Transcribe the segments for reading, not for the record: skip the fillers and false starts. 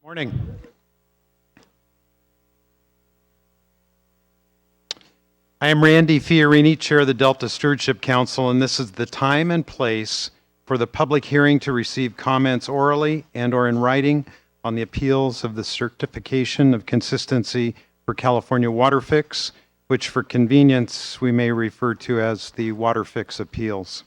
Morning. I am Randy Fiorini, Chair of the Delta Stewardship Council, and this is the time and place for the public hearing to receive comments orally and/or in writing on the appeals of the Certification of Consistency for California WaterFix, which for convenience we may refer to as the WaterFix appeals.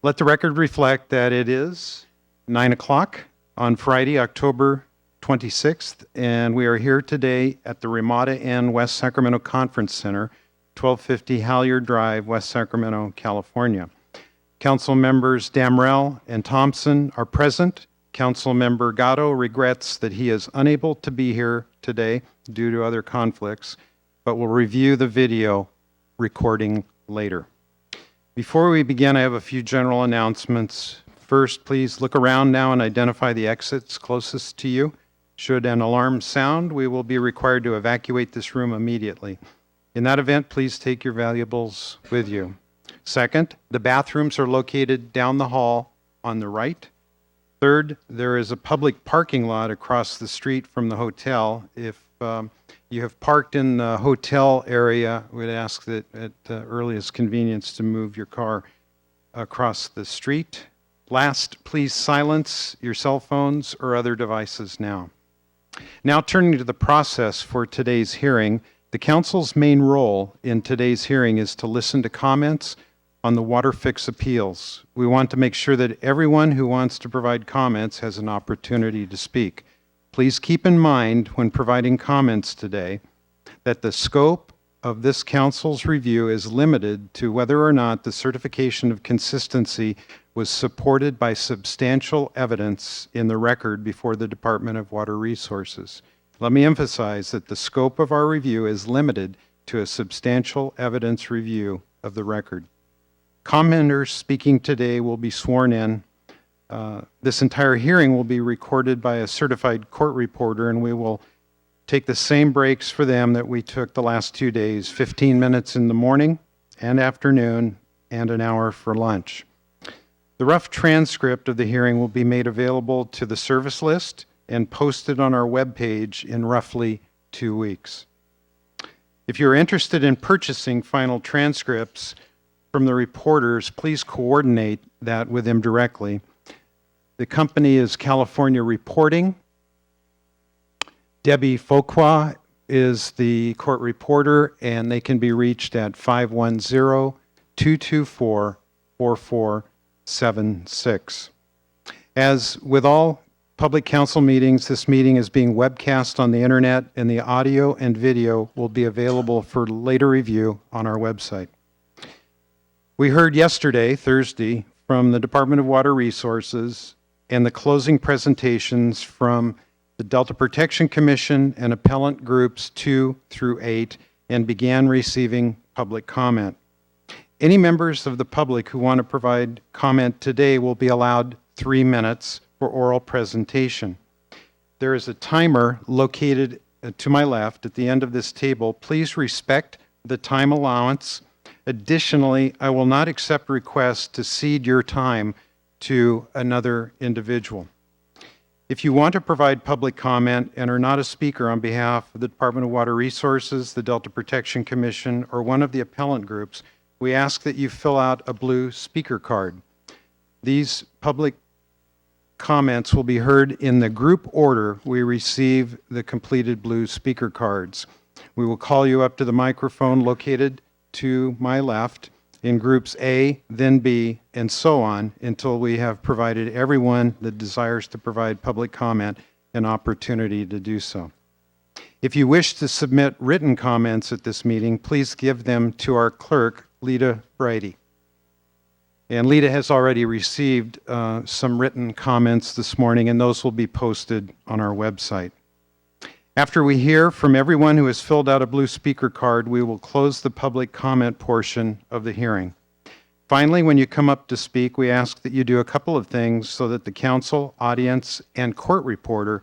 Let the record reflect that it is 9 o'clock on Friday, October 26th, and we are here today at the Ramada Inn West Sacramento Conference Center, 1250 Halyard Drive, West Sacramento, California. Council members Damrell and Thompson are present. Council member Gatto regrets that he is unable to be here today due to other conflicts, but will review the video recording later. Before we begin, I have a few general announcements. First, please look around now and identify the exits closest to you. Should an alarm sound, we will be required to evacuate this room immediately. In that event, please take your valuables with you. Second, the bathrooms are located down the hall on the right. Third, there is a public parking lot across the street from the hotel. If you have parked in the hotel area, we'd ask that at the earliest convenience to move your car across the street. Last, please silence your cell phones or other devices now. Now turning to the process for today's hearing, the Council's main role in today's hearing is to listen to comments on the WaterFix appeals. We want to make sure that everyone who wants to provide comments has an opportunity to speak. Please keep in mind when providing comments today that the scope of this Council's review is limited to whether or not the certification of consistency was supported by substantial evidence in the record before the Department of Water Resources. Let me emphasize that the scope of our review is limited to a substantial evidence review of the record. Commenters speaking today will be sworn in. This entire hearing will be recorded by a certified court reporter, and we will take the same breaks for them that we took the last 2 days, 15 minutes in the morning and afternoon, and an hour for lunch. The rough transcript of the hearing will be made available to the service list and posted on our webpage in roughly 2 weeks. If you're interested in purchasing final transcripts from the reporters, please coordinate that with them directly. The company is California Reporting. Debbie Fuqua is the court reporter, and they can be reached at 510-224-4476. As with all public council meetings, this meeting is being webcast on the internet, and the audio and video will be available for later review on our website. We heard yesterday, Thursday, from the Department of Water Resources and the closing presentations from the Delta Protection Commission and appellant groups 2 through 8, and began receiving public comment. Any members of the public who want to provide comment today will be allowed 3 minutes for oral presentation. There is a timer located to my left at the end of this table. Please respect the time allowance. Additionally, I will not accept requests to cede your time to another individual. If you want to provide public comment and are not a speaker on behalf of the Department of Water Resources, the Delta Protection Commission, or one of the appellant groups, we ask that you fill out a blue speaker card. These public comments will be heard in the group order we receive the completed blue speaker cards. We will call you up to the microphone located to my left in groups A, then B, and so on until we have provided everyone that desires to provide public comment an opportunity to do so. If you wish to submit written comments at this meeting, please give them to our clerk, Lita Brady. And Lita has already received some written comments this morning, and those will be posted on our website. After we hear from everyone who has filled out a blue speaker card, we will close the public comment portion of the hearing. Finally, when you come up to speak, we ask that you do a couple of things so that the council, audience, and court reporter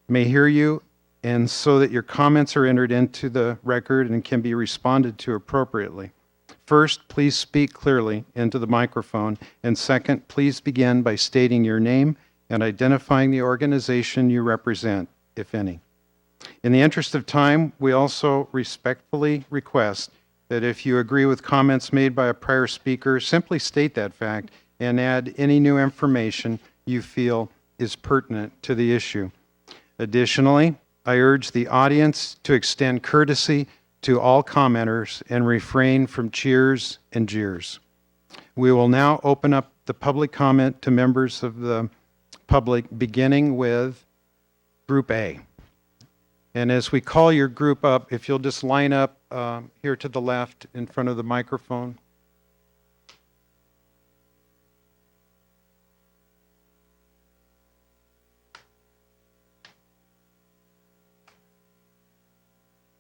may hear you, and so that your comments are entered into the record and can be responded to appropriately. First, please speak clearly into the microphone. And second, please begin by stating your name and identifying the organization you represent, if any. In the interest of time, we also respectfully request that if you agree with comments made by a prior speaker, simply state that fact and add any new information you feel is pertinent to the issue. Additionally, I urge the audience to extend courtesy to all commenters and refrain from cheers and jeers. We will now open up the public comment to members of the public, beginning with Group A. And as we call your group up, if you'll just line up here to the left in front of the microphone.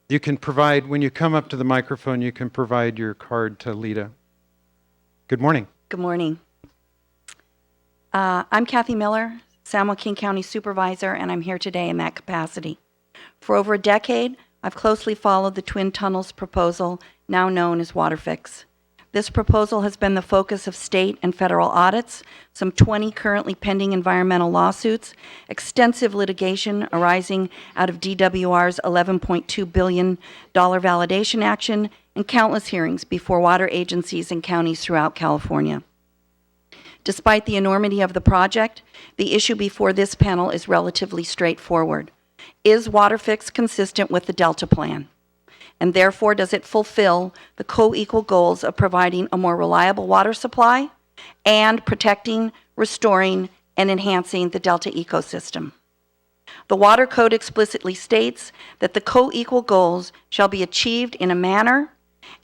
You can provide, when you come up to the microphone, you can provide your card to Lita. Good morning. Good morning. I'm Kathy Miller, San Joaquin County Supervisor, and I'm here today in that capacity. For over a decade, I've closely followed the Twin Tunnels proposal, now known as WaterFix. This proposal has been the focus of state and federal audits, some 20 currently pending environmental lawsuits, extensive litigation arising out of DWR's $11.2 billion validation action, and countless hearings before water agencies and counties throughout California. Despite the enormity of the project, the issue before this panel is relatively straightforward. Is WaterFix consistent with the Delta Plan? And therefore, does it fulfill the co-equal goals of providing a more reliable water supply and protecting, restoring, and enhancing the Delta ecosystem? The Water Code explicitly states that the co-equal goals shall be achieved in a manner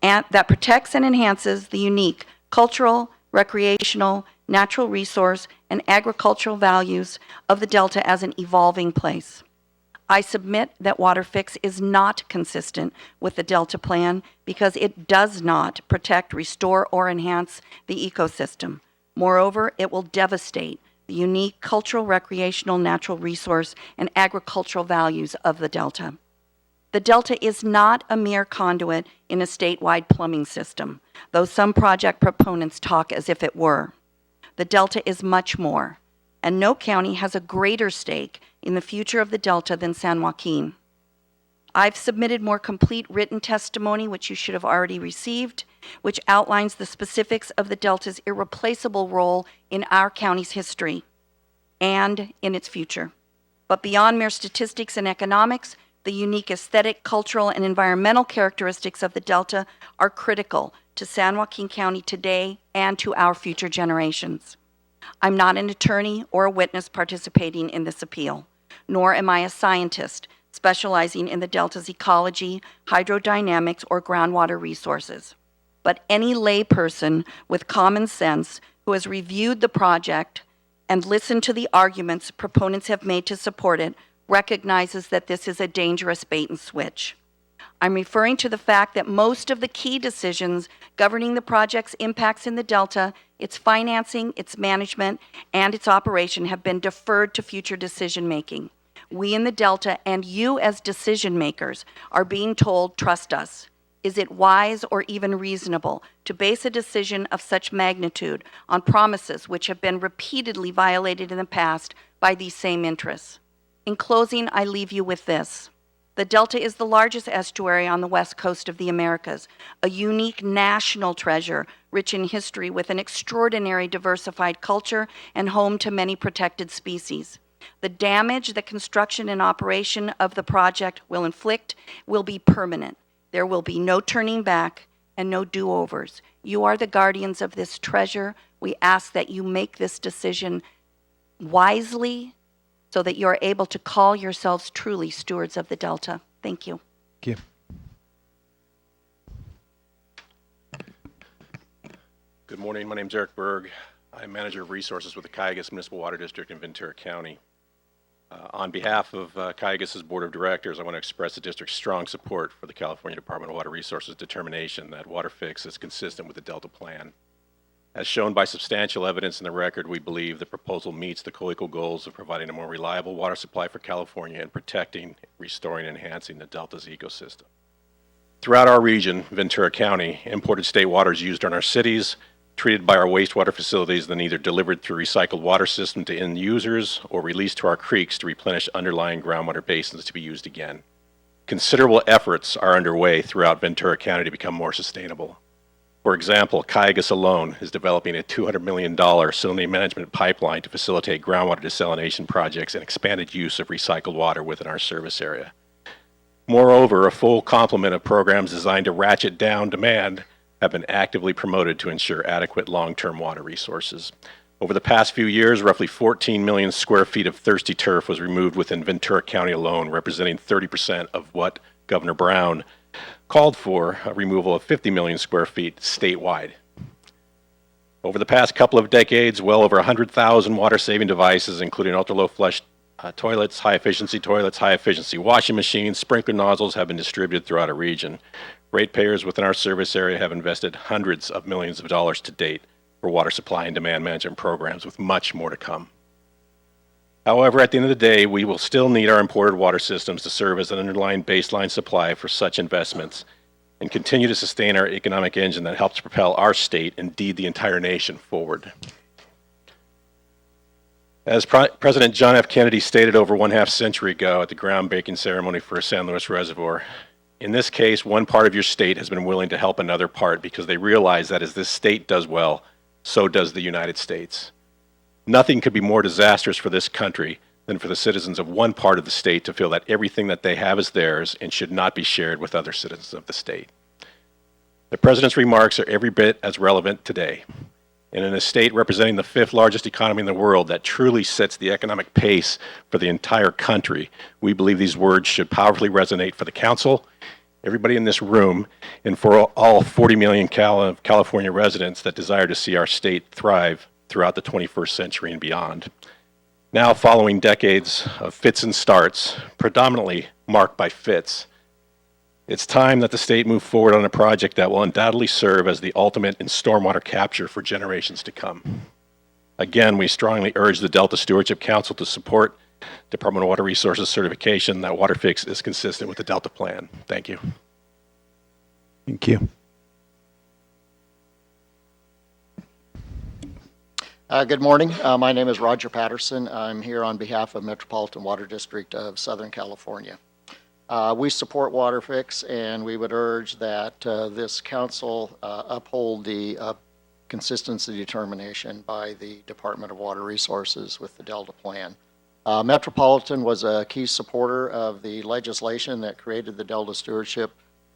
that protects and enhances the unique cultural, recreational, natural resource, and agricultural values of the Delta as an evolving place. I submit that WaterFix is not consistent with the Delta Plan because it does not protect, restore, or enhance the ecosystem. Moreover, it will devastate the unique cultural, recreational, natural resource, and agricultural values of the Delta. The Delta is not a mere conduit in a statewide plumbing system, though some project proponents talk as if it were. The Delta is much more, and no county has a greater stake in the future of the Delta than San Joaquin. I've submitted more complete written testimony, which you should have already received, which outlines the specifics of the Delta's irreplaceable role in our county's history and in its future. But beyond mere statistics and economics, the unique aesthetic, cultural, and environmental characteristics of the Delta are critical to San Joaquin County today and to our future generations. I'm not an attorney or a witness participating in this appeal, nor am I a scientist specializing in the Delta's ecology, hydrodynamics, or groundwater resources. But any layperson with common sense who has reviewed the project and listened to the arguments proponents have made to support it recognizes that this is a dangerous bait and switch. I'm referring to the fact that most of the key decisions governing the project's impacts in the Delta, its financing, its management, and its operation have been deferred to future decision making. We in the Delta and you as decision makers are being told, trust us. Is it wise or even reasonable to base a decision of such magnitude on promises which have been repeatedly violated in the past by these same interests? In closing, I leave you with this. The Delta is the largest estuary on the west coast of the Americas, a unique national treasure rich in history with an extraordinary diversified culture and home to many protected species. The damage the construction and operation of the project will inflict will be permanent. There will be no turning back and no do-overs. You are the guardians of this treasure. We ask that you make this decision wisely so that you are able to call yourselves truly stewards of the Delta. Thank you. Thank you. Good morning. My name is Eric Berg. I'm Manager of Resources with the Cayugas Municipal Water District in Ventura County. On behalf of Cayugas' Board of Directors, I want to express the district's strong support for the California Department of Water Resources determination that WaterFix is consistent with the Delta Plan. As shown by substantial evidence in the record, we believe the proposal meets the co-equal goals of providing a more reliable water supply for California and protecting, restoring, and enhancing the Delta's ecosystem. Throughout our region, Ventura County, imported state water is used in our cities, treated by our wastewater facilities, then either delivered through recycled water system to end users or released to our creeks to replenish underlying groundwater basins to be used again. Considerable efforts are underway throughout Ventura County to become more sustainable. For example, Cayugas alone is developing a $200 million salinity management pipeline to facilitate groundwater desalination projects and expanded use of recycled water within our service area. Moreover, a full complement of programs designed to ratchet down demand have been actively promoted to ensure adequate long-term water resources. Over the past few years, roughly 14 million square feet of thirsty turf was removed within Ventura County alone, representing 30% of what Governor Brown called for, a removal of 50 million square feet statewide. Over the past couple of decades, well over 100,000 water-saving devices, including ultra-low flush toilets, high-efficiency washing machines, sprinkler nozzles have been distributed throughout our region. Ratepayers within our service area have invested hundreds of millions of dollars to date for water supply and demand management programs, with much more to come. However, at the end of the day, we will still need our imported water systems to serve as an underlying baseline supply for such investments and continue to sustain our economic engine that helps propel our state, indeed the entire nation, forward. As President John F. Kennedy stated over 1/2 century ago at the groundbreaking ceremony for San Luis Reservoir, in this case, one part of your state has been willing to help another part because they realize that as this state does well, so does the United States. Nothing could be more disastrous for this country than for the citizens of one part of the state to feel that everything that they have is theirs and should not be shared with other citizens of the state. The President's remarks are every bit as relevant today. And in a state representing the 5th largest economy in the world that truly sets the economic pace for the entire country, we believe these words should powerfully resonate for the Council, everybody in this room, and for all 40 million California residents that desire to see our state thrive throughout the 21st century and beyond. Now, following decades of fits and starts, predominantly marked by fits, it's time that the state move forward on a project that will undoubtedly serve as the ultimate in stormwater capture for generations to come. Again, we strongly urge the Delta Stewardship Council to support Department of Water Resources certification that WaterFix is consistent with the Delta Plan. Thank you. Thank you. Good morning. My name is Roger Patterson. I'm here on behalf of Metropolitan Water District of Southern California. We support WaterFix, and we would urge that this council uphold the consistency determination by the Department of Water Resources with the Delta Plan. Metropolitan was a key supporter of the legislation that created the Delta Stewardship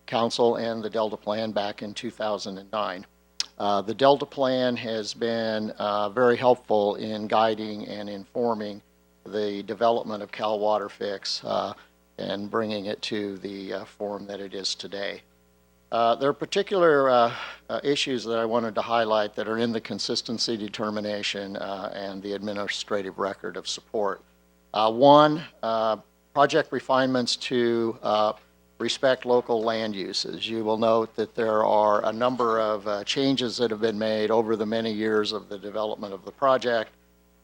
Council and the Delta Plan back in 2009. The Delta Plan has been very helpful in guiding and informing the development of Cal WaterFix and bringing it to the form that it is today. There are particular issues that I wanted to highlight that are in the consistency determination and the administrative record of support. One, project refinements to respect local land uses. You will note that there are a number of changes that have been made over the many years of the development of the project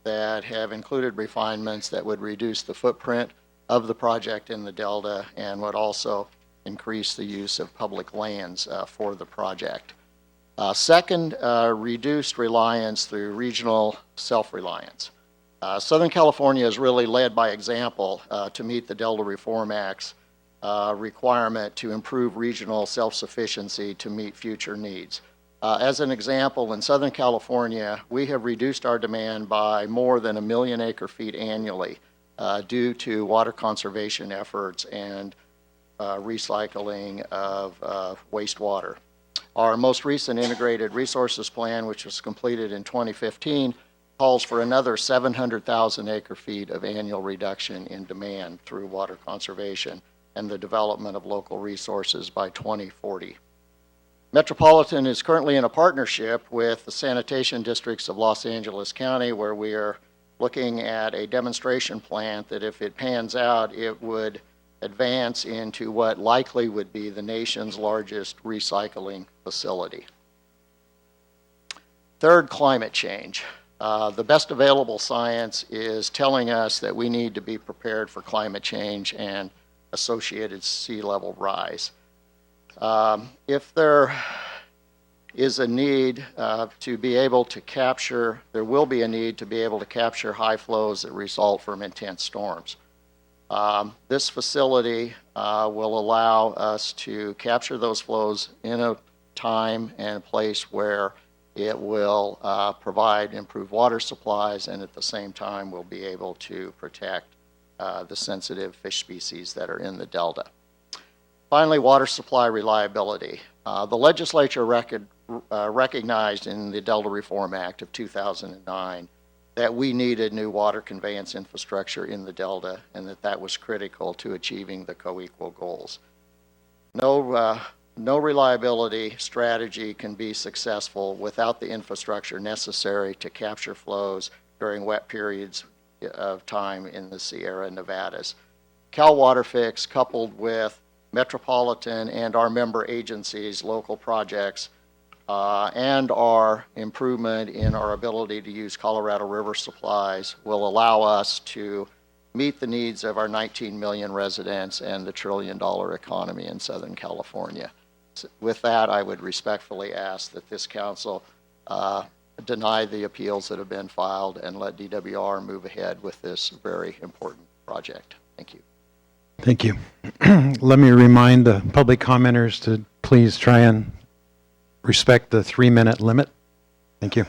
that have included refinements that would reduce the footprint of the project in the Delta and would also increase the use of public lands for the project. Second, reduced reliance through regional self-reliance. Southern California has really led by example to meet the Delta Reform Act's requirement to improve regional self-sufficiency to meet future needs. As an example, in Southern California, we have reduced our demand by more than 1 million acre-feet annually due to water conservation efforts and recycling of wastewater. Our most recent integrated resources plan, which was completed in 2015, calls for another 700,000 acre-feet of annual reduction in demand through water conservation and the development of local resources by 2040. Metropolitan is currently in a partnership with the sanitation districts of Los Angeles County, where we are looking at a demonstration plant that, if it pans out, it would advance into what likely would be the nation's largest recycling facility. Third, climate change. The best available science is telling us that we need to be prepared for climate change and associated sea level rise. If there is a need to be able to capture, there will be a need to be able to capture high flows that result from intense storms. This facility will allow us to capture those flows in a time and place where it will provide improved water supplies, and at the same time will be able to protect the sensitive fish species that are in the delta. Finally, water supply reliability. The legislature recognized in the Delta Reform Act of 2009 that we needed new water conveyance infrastructure in the Delta, and that was critical to achieving the co-equal goals. No reliability strategy can be successful without the infrastructure necessary to capture flows during wet periods of time in the Sierra Nevadas. Cal WaterFix, coupled with metropolitan and our member agencies, local projects, and our improvement in our ability to use Colorado River supplies will allow us to meet the needs of our 19 million residents and the $1 trillion economy in Southern California. With that, I would respectfully ask that this council deny the appeals that have been filed and let DWR move ahead with this very important project. Thank you. Thank you. Let me remind the public commenters to please try and respect the 3-minute limit. Thank you.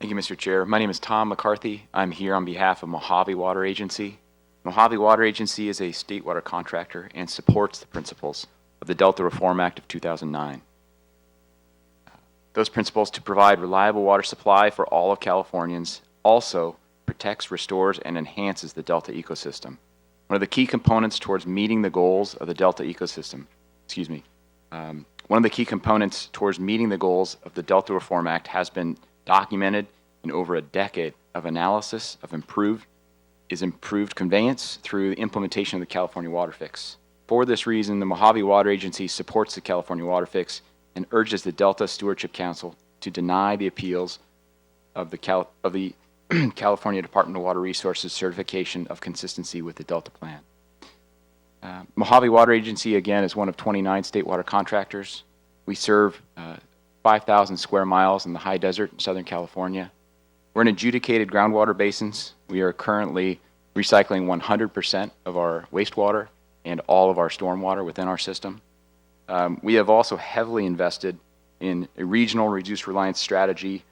Thank you, Mr. Chair. My name is Tom McCarthy. I'm here on behalf of Mojave Water Agency. Mojave Water Agency is a state water contractor and supports the principles of the Delta Reform Act of 2009. Those principles to provide reliable water supply for all of Californians also protects, restores, and enhances the Delta ecosystem. One of the key components towards meeting the goals of the Delta ecosystem, one of the key components towards meeting the goals of the Delta Reform Act has been documented in over a decade of analysis of improved conveyance through the implementation of the California WaterFix. For this reason, the Mojave Water Agency supports the California WaterFix and urges the Delta Stewardship Council to deny the appeals of the California Department of Water Resources certification of consistency with the Delta Plan. Mojave Water Agency, again, is one of 29 state water contractors. We serve 5,000 square miles in the high desert in Southern California. We're in adjudicated groundwater basins. We are currently recycling 100% of our wastewater and all of our stormwater within our system. We have also heavily invested in a regional reduced reliance strategy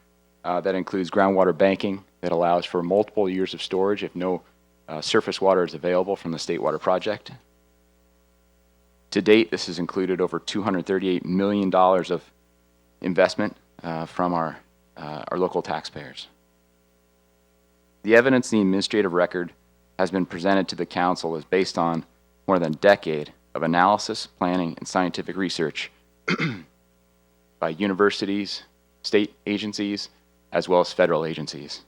that includes groundwater banking that allows for multiple years of storage if no surface water is available from the State Water Project. To date, this has included over $238 million of investment from our local taxpayers. The evidence in the administrative record has been presented to the council is based on more than a decade of analysis, planning, and scientific research by universities, state agencies, as well as federal agencies.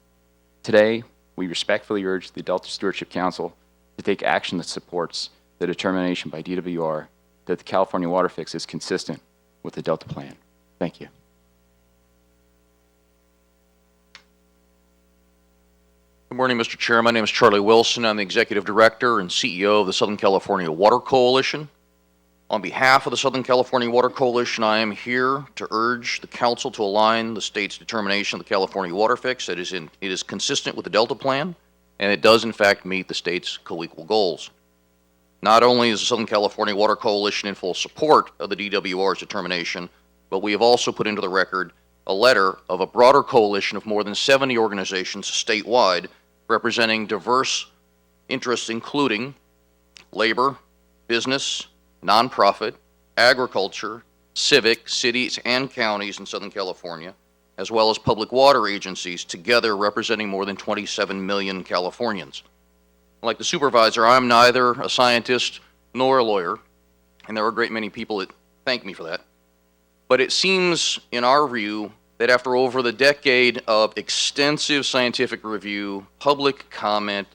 Today, we respectfully urge the Delta Stewardship Council to take action that supports the determination by DWR that the California WaterFix is consistent with the Delta Plan. Thank you. Good morning, Mr. Chair. My name is Charlie Wilson. I'm the Executive Director and CEO of the Southern California Water Coalition. On behalf of the Southern California Water Coalition, I am here to urge the Council to align the state's determination of the California WaterFix. It is consistent with the Delta Plan, and it does, in fact, meet the state's co-equal goals. Not only is the Southern California Water Coalition in full support of the DWR's determination, but we have also put into the record a letter of a broader coalition of more than 70 organizations statewide representing diverse interests including labor, business, nonprofit, agriculture, civic, cities, and counties in Southern California, as well as public water agencies, together representing more than 27 million Californians. Like the supervisor, I'm neither a scientist nor a lawyer, and there are a great many people that thank me for that. But it seems, in our view, that after over the decade of extensive scientific review, public comment,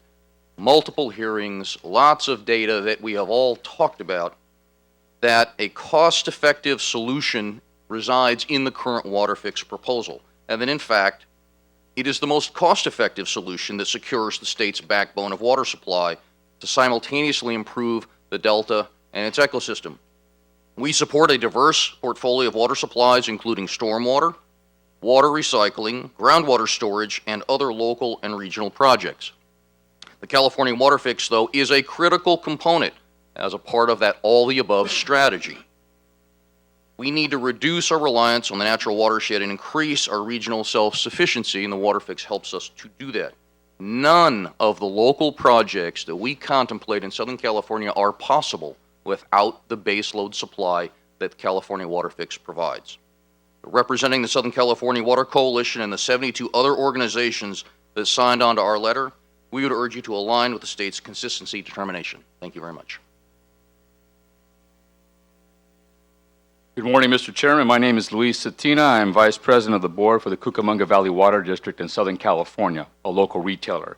multiple hearings, lots of data that we have all talked about, that a cost-effective solution resides in the current WaterFix proposal, and that in fact, it is the most cost-effective solution that secures the state's backbone of water supply to simultaneously improve the Delta and its ecosystem. We support a diverse portfolio of water supplies, including stormwater, water recycling, groundwater storage, and other local and regional projects. The California WaterFix, though, is a critical component as a part of that all-the-above strategy. We need to reduce our reliance on the natural watershed and increase our regional self-sufficiency, and the WaterFix helps us to do that. None of the local projects that we contemplate in Southern California are possible without the baseload supply that California WaterFix provides. Representing the Southern California Water Coalition and the 72 other organizations that signed on to our letter, we would urge you to align with the state's consistency determination. Thank you very much. Good morning, Mr. Chairman. My name is Luis Satina. I am Vice President of the Board for the Cucamonga Valley Water District in Southern California, a local retailer.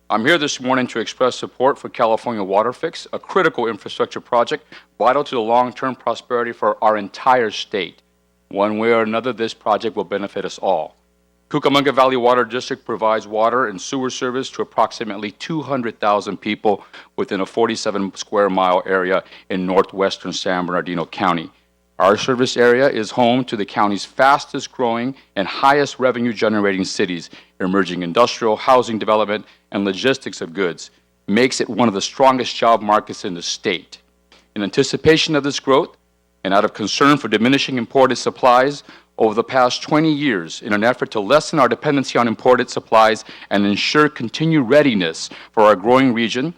I'm here this morning to express support for California WaterFix, a critical infrastructure project vital to the long-term prosperity for our entire state. One way or another, this project will benefit us all. Cucamonga Valley Water District provides water and sewer service to approximately 200,000 people within a 47 square mile area in northwestern San Bernardino County. Our service area is home to the county's fastest growing and highest revenue generating cities. Emerging industrial, housing development, and logistics of goods makes it one of the strongest job markets in the state. In anticipation of this growth, and out of concern for diminishing imported supplies over the past 20 years, in an effort to lessen our dependency on imported supplies and ensure continued readiness for our growing region,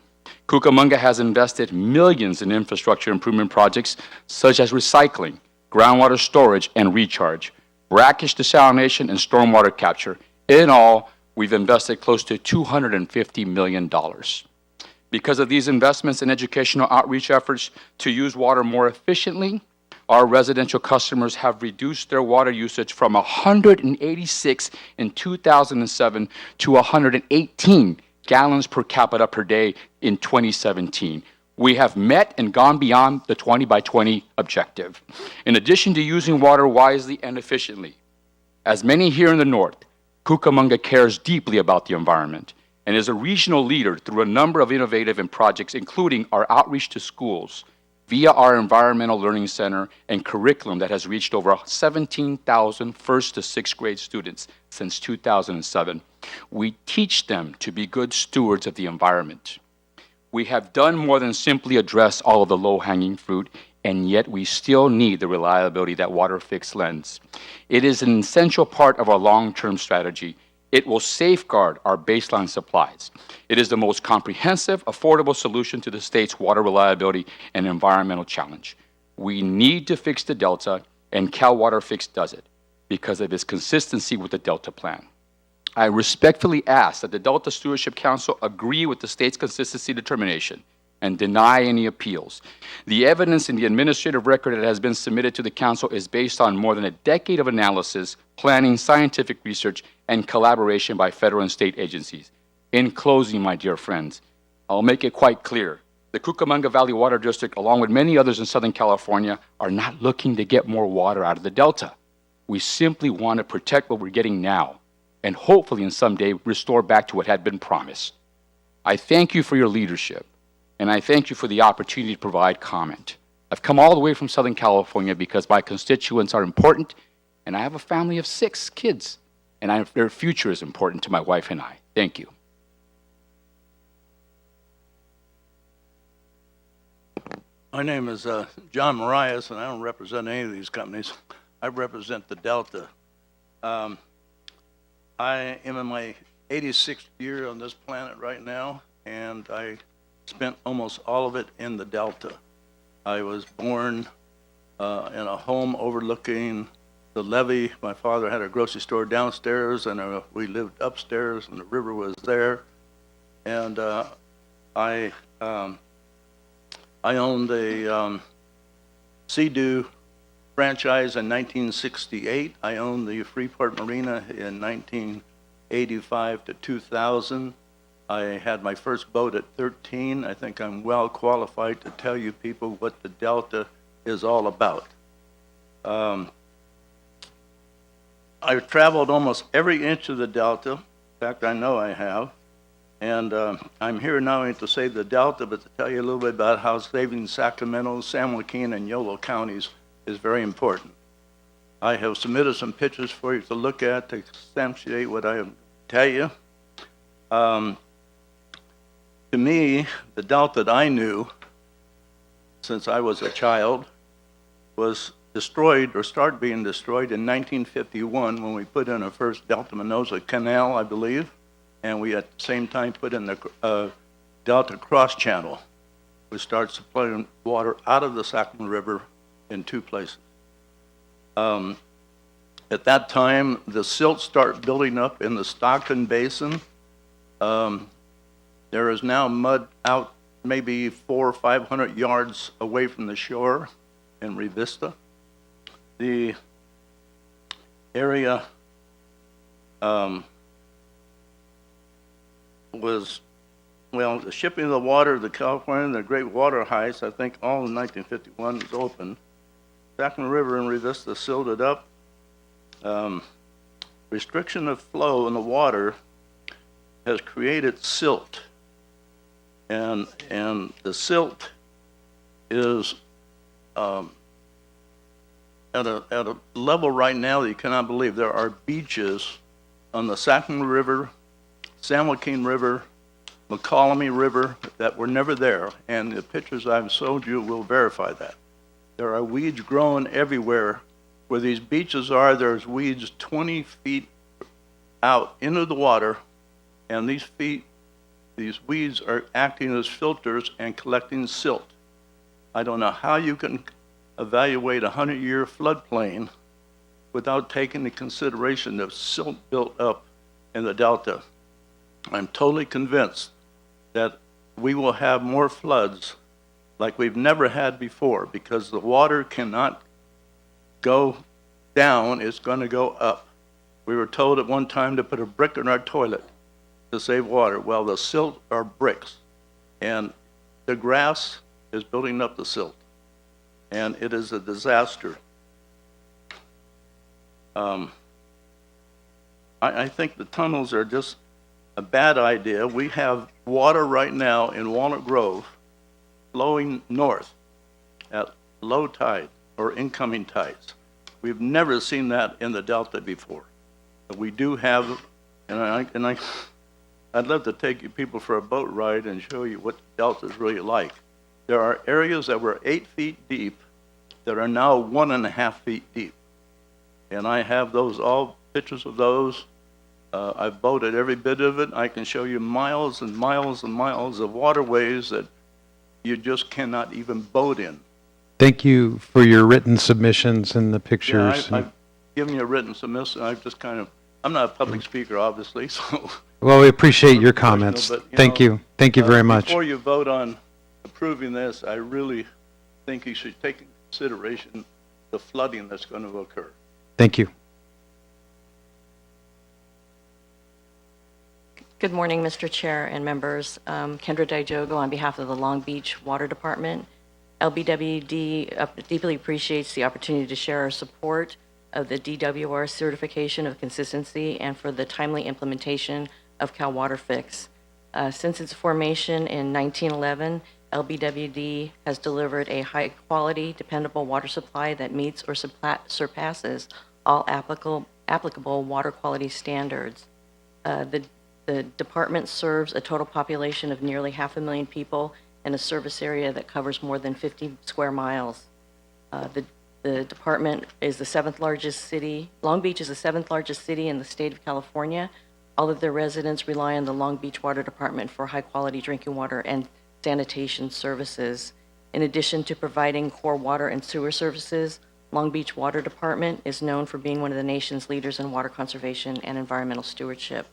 Cucamonga has invested millions in infrastructure improvement projects such as recycling, groundwater storage and recharge, brackish desalination, and stormwater capture. In all, we've invested close to $250 million. Because of these investments in educational outreach efforts to use water more efficiently, our residential customers have reduced their water usage from 186 in 2007 to 118 gallons per capita per day in 2017. We have met and gone beyond the 20 by 20 objective. In addition to using water wisely and efficiently, as many here in the north, Cucamonga cares deeply about the environment and is a regional leader through a number of innovative projects, including our outreach to schools via our Environmental Learning Center and curriculum that has reached over 17,000 first to sixth grade students since 2007. We teach them to be good stewards of the environment. We have done more than simply address all of the low-hanging fruit, and yet we still need the reliability that WaterFix lends. It is an essential part of our long-term strategy. It will safeguard our baseline supplies. It is the most comprehensive, affordable solution to the state's water reliability and environmental challenge. We need to fix the Delta, and Cal WaterFix does it because of its consistency with the Delta plan. I respectfully ask that the Delta Stewardship Council agree with the state's consistency determination and deny any appeals. The evidence in the administrative record that has been submitted to the council is based on more than a decade of analysis, planning, scientific research, and collaboration by federal and state agencies. In closing, my dear friends, I'll make it quite clear. The Cucamonga Valley Water District, along with many others in Southern California, are not looking to get more water out of the Delta. We simply want to protect what we're getting now and hopefully in someday restore back to what had been promised. I thank you for your leadership, and I thank you for the opportunity to provide comment. I've come all the way from Southern California because my constituents are important, and I have a family of 6 kids, and their future is important to my wife and I. Thank you. My name is John Marias, and I don't represent any of these companies. I represent the Delta. I am in my 86th year on this planet right now, and I spent almost all of it in the Delta. I was born in a home overlooking the levee. My father had a grocery store downstairs, and we lived upstairs, and the river was there. And I owned a Sea-Doo franchise in 1968. I owned the Freeport Marina in 1985 to 2000. I had my first boat at 13. I think I'm well qualified to tell you people what the Delta is all about. I've traveled almost every inch of the Delta. In fact, I know I have. And I'm here not only to save the Delta, but to tell you a little bit about how saving Sacramento, San Joaquin, and Yolo counties is very important. I have submitted some pictures for you to look at to substantiate what I tell you. To me, the Delta that I knew since I was a child was destroyed or started being destroyed in 1951 when we put in our first Delta Minosa Canal, I believe, and we at the same time put in the Delta Cross Channel. We started supplying water out of the Sacramento River in two places. At that time, the silt started building up in the Stockton Basin. There is now mud out maybe 400 or 500 yards away from the shore in Revista. The area was, well, the shipping of the water to California, the Great Water Heights, I think all in 1951 was open. Sacramento River in Revista silted up. Restriction of flow in the water has created silt. And the silt is at a level right now that you cannot believe. There are beaches on the Sacramento River, San Joaquin River, McCollum River that were never there, and the pictures I've showed you will verify that. There are weeds growing everywhere. Where these beaches are, there's weeds 20 feet out into the water, and these weeds are acting as filters and collecting silt. I don't know how you can evaluate a 100-year floodplain without taking into consideration the silt built up in the Delta. I'm totally convinced that we will have more floods like we've never had before because the water cannot go down, it's going to go up. We were told at one time to put a brick in our toilet to save water. Well, the silt are bricks, and the grass is building up the silt, and it is a disaster. I think the tunnels are just a bad idea. We have water right now in Walnut Grove flowing north at low tide or incoming tides. We've never seen that in the Delta before. But we do have, and I'd love to take you people for a boat ride and show you what the Delta is really like. There are areas that were 8 feet deep that are now 1.5 feet deep. And I have those, all pictures of those. I've boated every bit of it. I can show you miles and miles and miles of waterways that you just cannot even boat in. Thank you for your written submissions and the pictures. Yeah, I've given you a written submission. I've just kind of, I'm not a public speaker, obviously, so. Well, we appreciate your comments. But, Thank you. Thank you very much. Before you vote on approving this, I really think you should take into consideration the flooding that's going to occur. Thank you. Good morning, Mr. Chair and members. Kendra Dijogo on behalf of the Long Beach Water Department. LBWD deeply appreciates the opportunity to share our support of the DWR certification of consistency and for the timely implementation of Cal WaterFix. Since its formation in 1911, LBWD has delivered a high-quality, dependable water supply that meets or surpasses all applicable water quality standards. The department serves a total population of nearly 500,000 people in a service area that covers more than 50 square miles. The department is the 7th largest city. Long Beach is the 7th largest city in the state of California. All of their residents rely on the Long Beach Water Department for high-quality drinking water and sanitation services. In addition to providing core water and sewer services, Long Beach Water Department is known for being one of the nation's leaders in water conservation and environmental stewardship.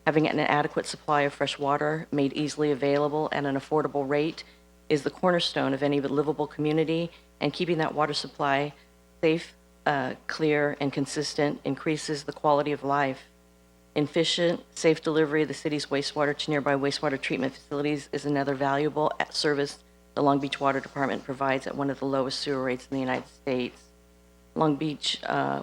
Having an adequate supply of fresh water made easily available at an affordable rate is the cornerstone of any livable community, and keeping that water supply safe, clear, and consistent increases the quality of life. Efficient, safe delivery of the city's wastewater to nearby wastewater treatment facilities is another valuable service the Long Beach Water Department provides at one of the lowest sewer rates in the United States. Long Beach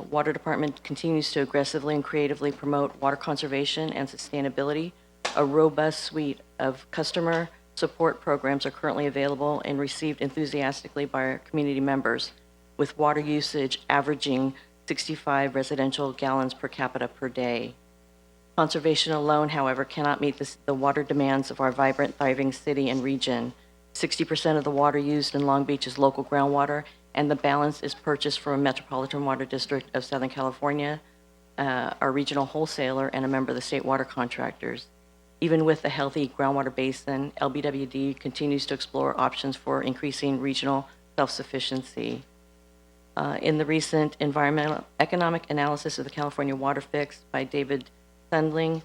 Water Department continues to aggressively and creatively promote water conservation and sustainability A robust suite of customer support programs are currently available and received enthusiastically by our community members, with water usage averaging 65 residential gallons per capita per day. Conservation alone, however, cannot meet the water demands of our vibrant, thriving city and region. 60% of the water used in Long Beach is local groundwater, and the balance is purchased from a Metropolitan Water District of Southern California, our regional wholesaler, and a member of the state water contractors. Even with the healthy groundwater basin, LBWD continues to explore options for increasing regional self-sufficiency. In the recent environmental economic analysis of the California WaterFix by David Sundling,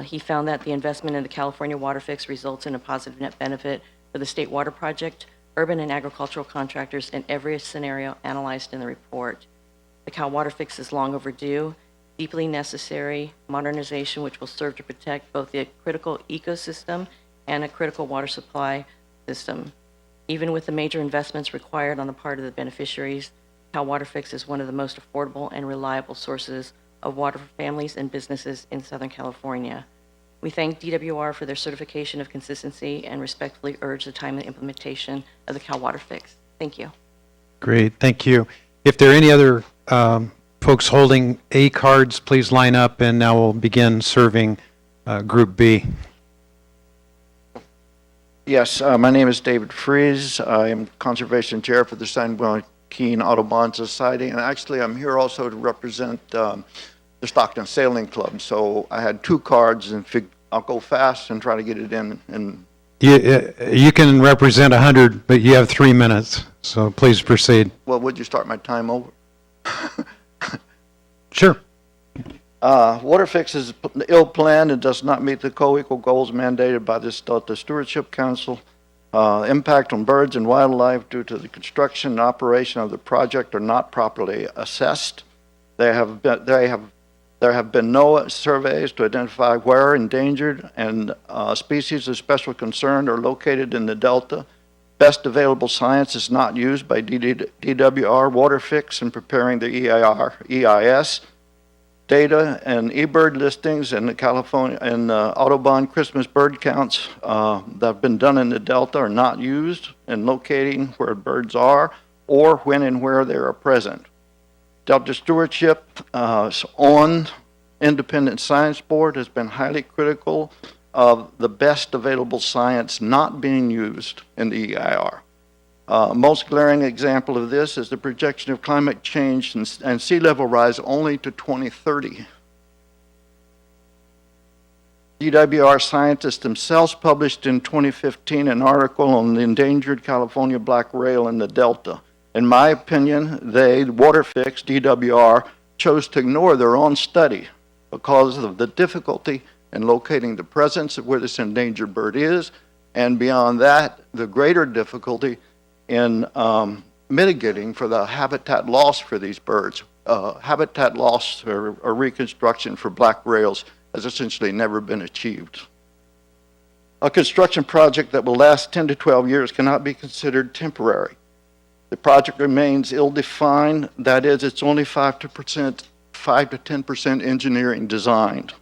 he found that the investment in the California WaterFix results in a positive net benefit for the state water project, urban and agricultural contractors in every scenario analyzed in the report. The Cal WaterFix is long overdue, deeply necessary modernization which will serve to protect both the critical ecosystem and a critical water supply system. Even with the major investments required on the part of the beneficiaries, Cal WaterFix is one of the most affordable and reliable sources of water for families and businesses in Southern California. We thank DWR for their certification of consistency and respectfully urge the timely implementation of the Cal WaterFix. Thank you. Great, thank you. If there are any other folks holding A cards, please line up, and now we'll begin serving Group B. Yes, my name is David Fries. I am Conservation Chair for the San Joaquin Audubon Society, and actually I'm here also to represent the Stockton Sailing Club. So I had 2 cards, and I'll go fast and try to get it in. And You can represent 100, but you have 3 minutes, so please proceed. well, would you start my time over? Sure. WaterFix is ill-planned and does not meet the co-equal goals mandated by the Delta Stewardship Council. Impact on birds and wildlife due to the construction and operation of the project are not properly assessed. There have been no surveys to identify where endangered and species of special concern are located in the Delta. Best available science is not used by DWR WaterFix in preparing the EIS. Data and eBird listings and the California and Audubon Christmas bird counts that have been done in the Delta are not used in locating where birds are or when and where they are present. Delta Stewardship on Independent Science Board has been highly critical of the best available science not being used in the EIR. Most glaring example of this is the projection of climate change and sea level rise only to 2030. DWR scientists themselves published in 2015 an article on the endangered California black rail in the Delta. In my opinion, WaterFix, DWR, chose to ignore their own study because of the difficulty in locating the presence of where this endangered bird is, and beyond that, the greater difficulty in mitigating for the habitat loss for these birds. Habitat loss or reconstruction for black rails has essentially never been achieved. A construction project that will last 10 to 12 years cannot be considered temporary. The project remains ill-defined, that is, it's only 5 to 10% engineering designed.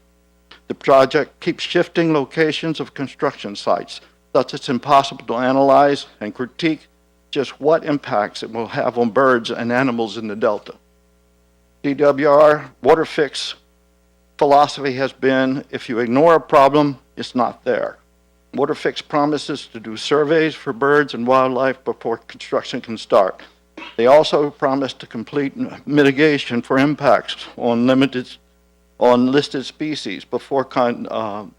The project keeps shifting locations of construction sites, thus it's impossible to analyze and critique just what impacts it will have on birds and animals in the Delta. DWR WaterFix philosophy has been, if you ignore a problem, it's not there. WaterFix promises to do surveys for birds and wildlife before construction can start. They also promise to complete mitigation for impacts on listed species before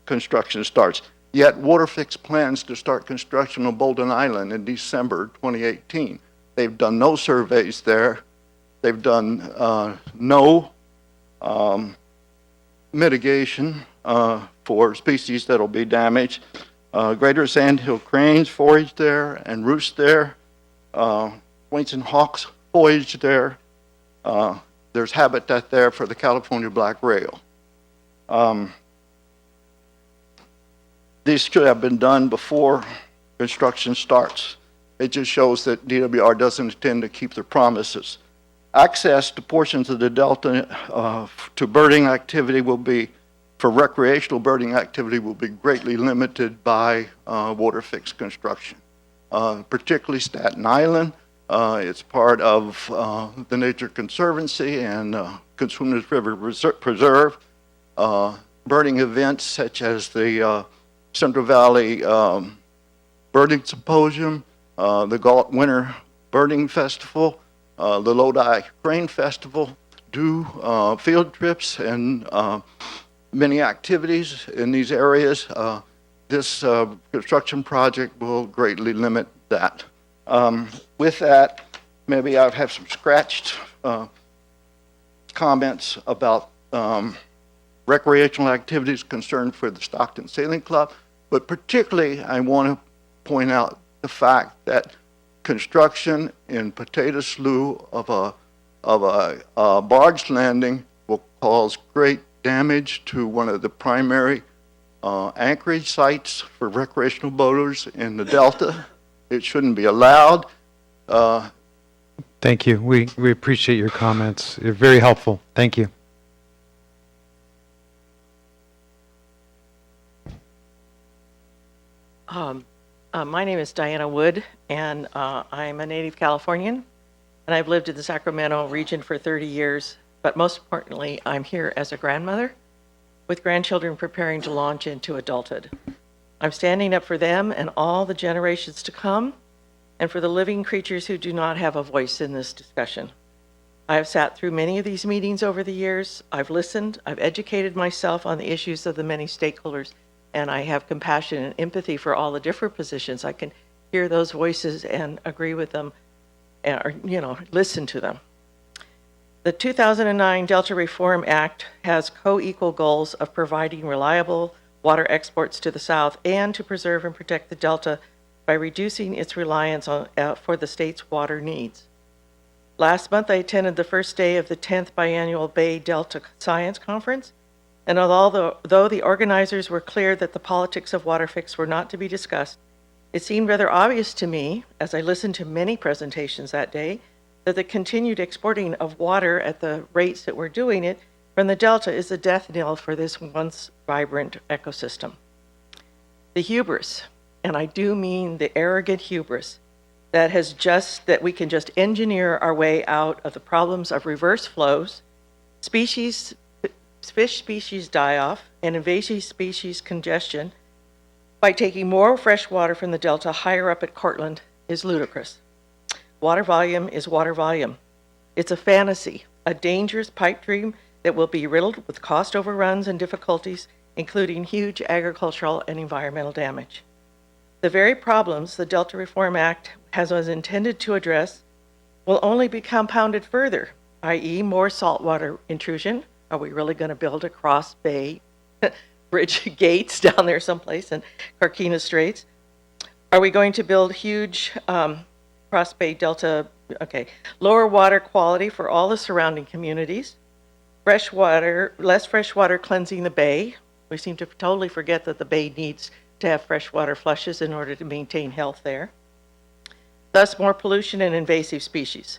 construction starts. Yet WaterFix plans to start construction on Bolden Island in December 2018. They've done no surveys there. They've done no mitigation for species that will be damaged. Greater sandhill cranes forage there and roost there. Wings and hawks forage there. There's habitat there for the California black rail. These should have been done before construction starts. It just shows that DWR doesn't intend to keep their promises. Access to portions of the Delta to birding activity will be for recreational birding activity will be greatly limited by WaterFix construction, particularly Staten Island. It's part of the Nature Conservancy and Consumers River Preserve. Birding events such as the Central Valley Birding Symposium, the Galt Winter Birding Festival, the Lodi Crane Festival, do field trips and many activities in these areas. This construction project will greatly limit that. With that, maybe I'll have some scratched comments about recreational activities concerned for the Stockton Sailing Club, but particularly I want to point out the fact that construction in Potato Slough of a barge landing will cause great damage to one of the primary anchorage sites for recreational boaters in the Delta. It shouldn't be allowed. Thank you. We appreciate your comments. You're very helpful. Thank you. My name is Diana Wood, and I'm a native Californian, and I've lived in the Sacramento region for 30 years, but most importantly, I'm here as a grandmother with grandchildren preparing to launch into adulthood. I'm standing up for them and all the generations to come, and for the living creatures who do not have a voice in this discussion. I have sat through many of these meetings over the years. I've listened, I've educated myself on the issues of the many stakeholders, and I have compassion and empathy for all the different positions. I can hear those voices and agree with them, or, listen to them. The 2009 Delta Reform Act has co-equal goals of providing reliable water exports to the South and to preserve and protect the Delta by reducing its reliance on, for the state's water needs. Last month, I attended the first day of the 10th Biannual Bay Delta Science Conference, and although the organizers were clear that the politics of WaterFix were not to be discussed, it seemed rather obvious to me, as I listened to many presentations that day, that the continued exporting of water at the rates that we're doing it from the Delta is a death knell for this once vibrant ecosystem. The hubris, and I do mean the arrogant hubris, that we can just engineer our way out of the problems of reverse flows, fish species die-off, and invasive species congestion by taking more fresh water from the Delta higher up at Cortland is ludicrous. Water volume is water volume. It's a fantasy, a dangerous pipe dream that will be riddled with cost overruns and difficulties, including huge agricultural and environmental damage. The very problems the Delta Reform Act was intended to address will only be compounded further, i.e. more saltwater intrusion. Are we really going to build a cross bay bridge gates down there someplace in Carquinez Straits? Are we going to build huge cross bay delta, lower water quality for all the surrounding communities? Less fresh water cleansing the bay. We seem to totally forget that the bay needs to have freshwater flushes in order to maintain health there. Thus, more pollution and invasive species.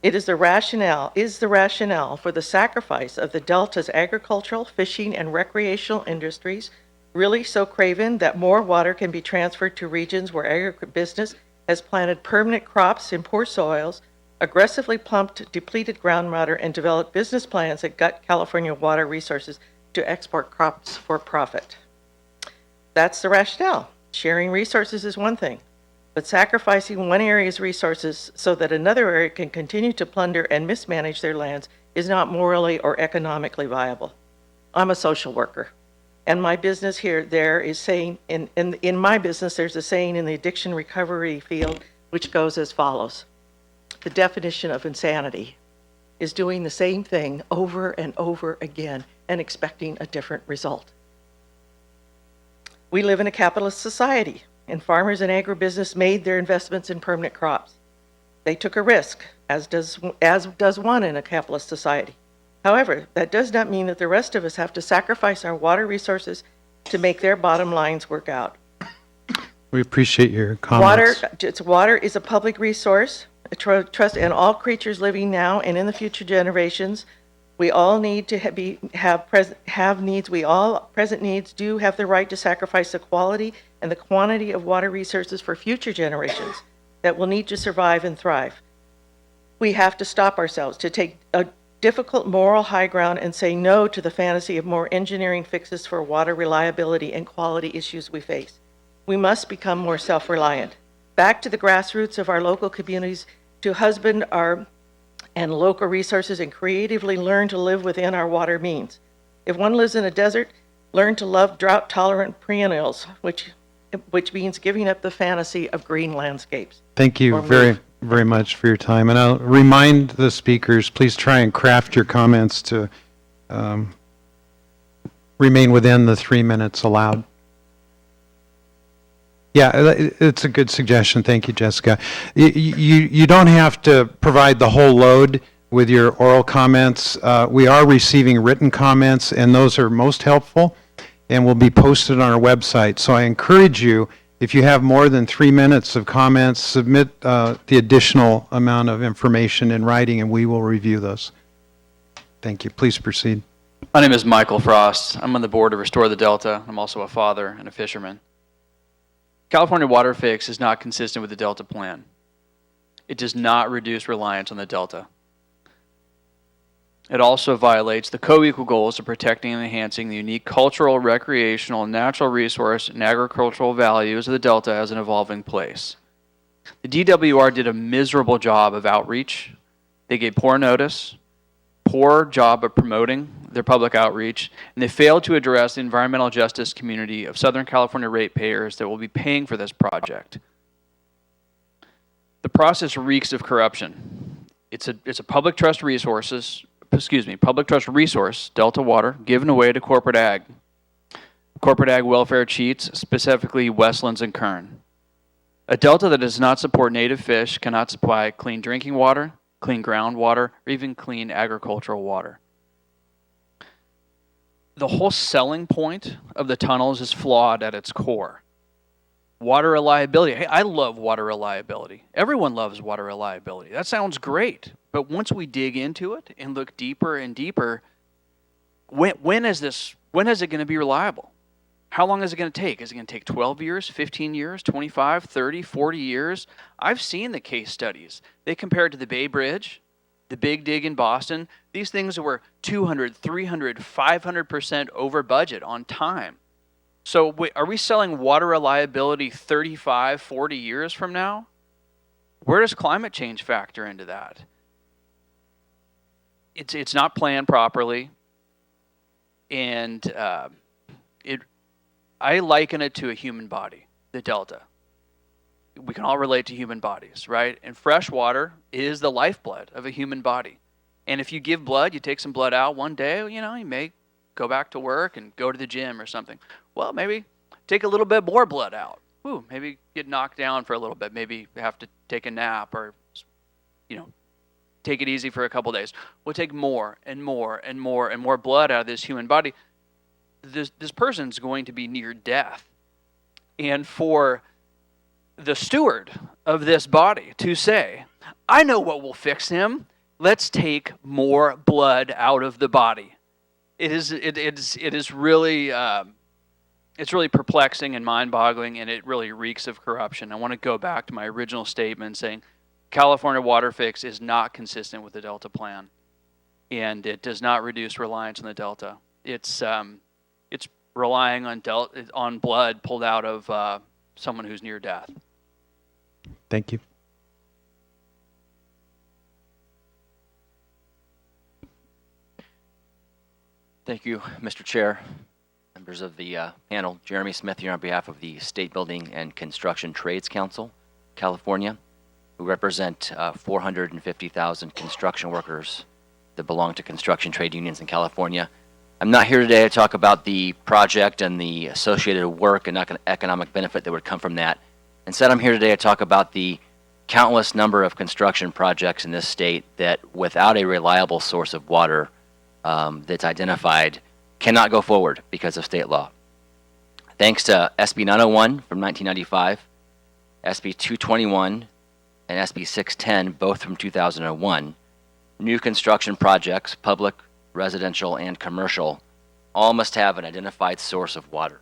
Is the rationale for the sacrifice of the Delta's agricultural, fishing, and recreational industries really so craven that more water can be transferred to regions where agribusiness has planted permanent crops in poor soils, aggressively pumped depleted groundwater, and developed business plans that gut California water resources to export crops for profit? That's the rationale. Sharing resources is one thing, but sacrificing one area's resources so that another area can continue to plunder and mismanage their lands is not morally or economically viable. I'm a social worker, and my business there is saying, in my business, there's a saying in the addiction recovery field which goes as follows. The definition of insanity is doing the same thing over and over again and expecting a different result. We live in a capitalist society, and farmers and agribusiness made their investments in permanent crops. They took a risk, as does one in a capitalist society. However, that does not mean that the rest of us have to sacrifice our water resources to make their bottom lines work out. We appreciate your comments. Water is a public resource, trust, and all creatures living now and in the future generations We all need to have needs. We all present needs do have the right to sacrifice the quality and the quantity of water resources for future generations that will need to survive and thrive. We have to stop ourselves, to take a difficult moral high ground and say no to the fantasy of more engineering fixes for water reliability and quality issues we face. We must become more self-reliant. Back to the grassroots of our local communities to husband our and local resources and creatively learn to live within our water means. If one lives in a desert, learn to love drought-tolerant perennials, which means giving up the fantasy of green landscapes. Thank you Or very, very much for your time. And I'll remind the speakers, please try and craft your comments to remain within the 3 minutes allowed. Yeah, it's a good suggestion. Thank you, Jessica. You don't have to provide the whole load with your oral comments. We are receiving written comments, and those are most helpful and will be posted on our website. So I encourage you, if you have more than 3 minutes of comments, submit the additional amount of information in writing, and we will review those. Thank you. Please proceed. My name is Michael Frost. I'm on the board of Restore the Delta. I'm also a father and a fisherman. California WaterFix is not consistent with the Delta plan. It does not reduce reliance on the Delta. It also violates the co-equal goals of protecting and enhancing the unique cultural, recreational, natural resource, and agricultural values of the Delta as an evolving place. The DWR did a miserable job of outreach. They gave poor notice, poor job of promoting their public outreach, and they failed to address the environmental justice community of Southern California ratepayers that will be paying for this project. The process reeks of corruption. It's a public trust resource, Delta Water, given away to corporate ag. Corporate ag welfare cheats, specifically Westlands and Kern. A Delta that does not support native fish cannot supply clean drinking water, clean groundwater, or even clean agricultural water. The whole selling point of the tunnels is flawed at its core. Water reliability. Hey, I love water reliability. Everyone loves water reliability. That sounds great. But once we dig into it and look deeper and deeper, when is it going to be reliable? How long is it going to take? Is it going to take 12 years, 15 years, 25, 30, 40 years? I've seen the case studies. They compare it to the Bay Bridge, the Big Dig in Boston. These things were 200, 300, 500% over budget on time. So are we selling water reliability 35, 40 years from now? Where does climate change factor into that? It's not planned properly, and I liken it to a human body, the Delta. We can all relate to human bodies, right? And fresh water is the lifeblood of a human body. And if you give blood, you take some blood out one day, you may go back to work and go to the gym or something. Well, maybe take a little bit more blood out. Ooh, maybe get knocked down for a little bit. Maybe have to take a nap or, take it easy for a couple days. We'll take more and more and more and more blood out of this human body. This person's going to be near death. And for the steward of this body to say, I know what will fix him. Let's take more blood out of the body. It is really perplexing and mind-boggling, and it really reeks of corruption. I want to go back to my original statement saying California WaterFix is not consistent with the Delta plan, and it does not reduce reliance on the Delta. It's relying on blood pulled out of someone who's near death. Thank you. Thank you, Mr. Chair, members of the panel. Jeremy Smith here on behalf of the State Building and Construction Trades Council, California, who represent 450,000 construction workers that belong to construction trade unions in California. I'm not here today to talk about the project and the associated work and economic benefit that would come from that. Instead, I'm here today to talk about the countless number of construction projects in this state that, without a reliable source of water that's identified, cannot go forward because of state law. Thanks to SB 901 from 1995, SB 221, and SB 610, both from 2001, new construction projects, public residential, and commercial, all must have an identified source of water.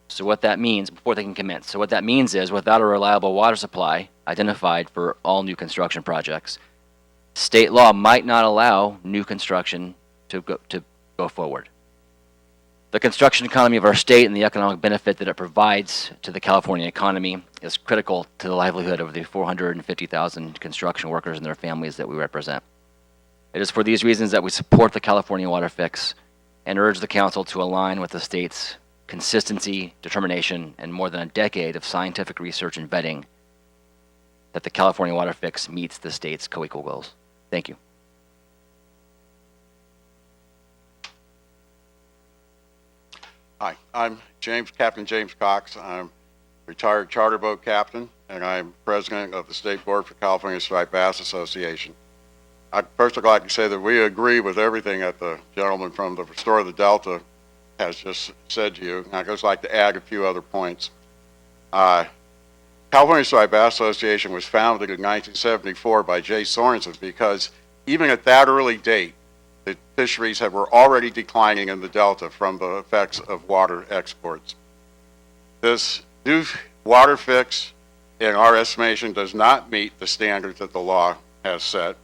So what that means, before they can commence, so what that means is without a reliable water supply identified for all new construction projects, state law might not allow new construction to go forward. The construction economy of our state and the economic benefit that it provides to the California economy is critical to the livelihood of the 450,000 construction workers and their families that we represent. It is for these reasons that we support the California WaterFix and urge the council to align with the state's consistency, determination, and more than a decade of scientific research and vetting that the California WaterFix meets the state's co-equal goals. Thank you. Hi, I'm Captain James Cox. I'm retired charter boat captain, and I'm president of the State Board for California Striped Bass Association. I'd first like to say that we agree with everything that the gentleman from the Restore the Delta has just said to you. And I'd just like to add a few other points. California Striped Bass Association was founded in 1974 by Jay Sorensen because even at that early date, the fisheries were already declining in the Delta from the effects of water exports. This new water fix, in our estimation, does not meet the standards that the law has set,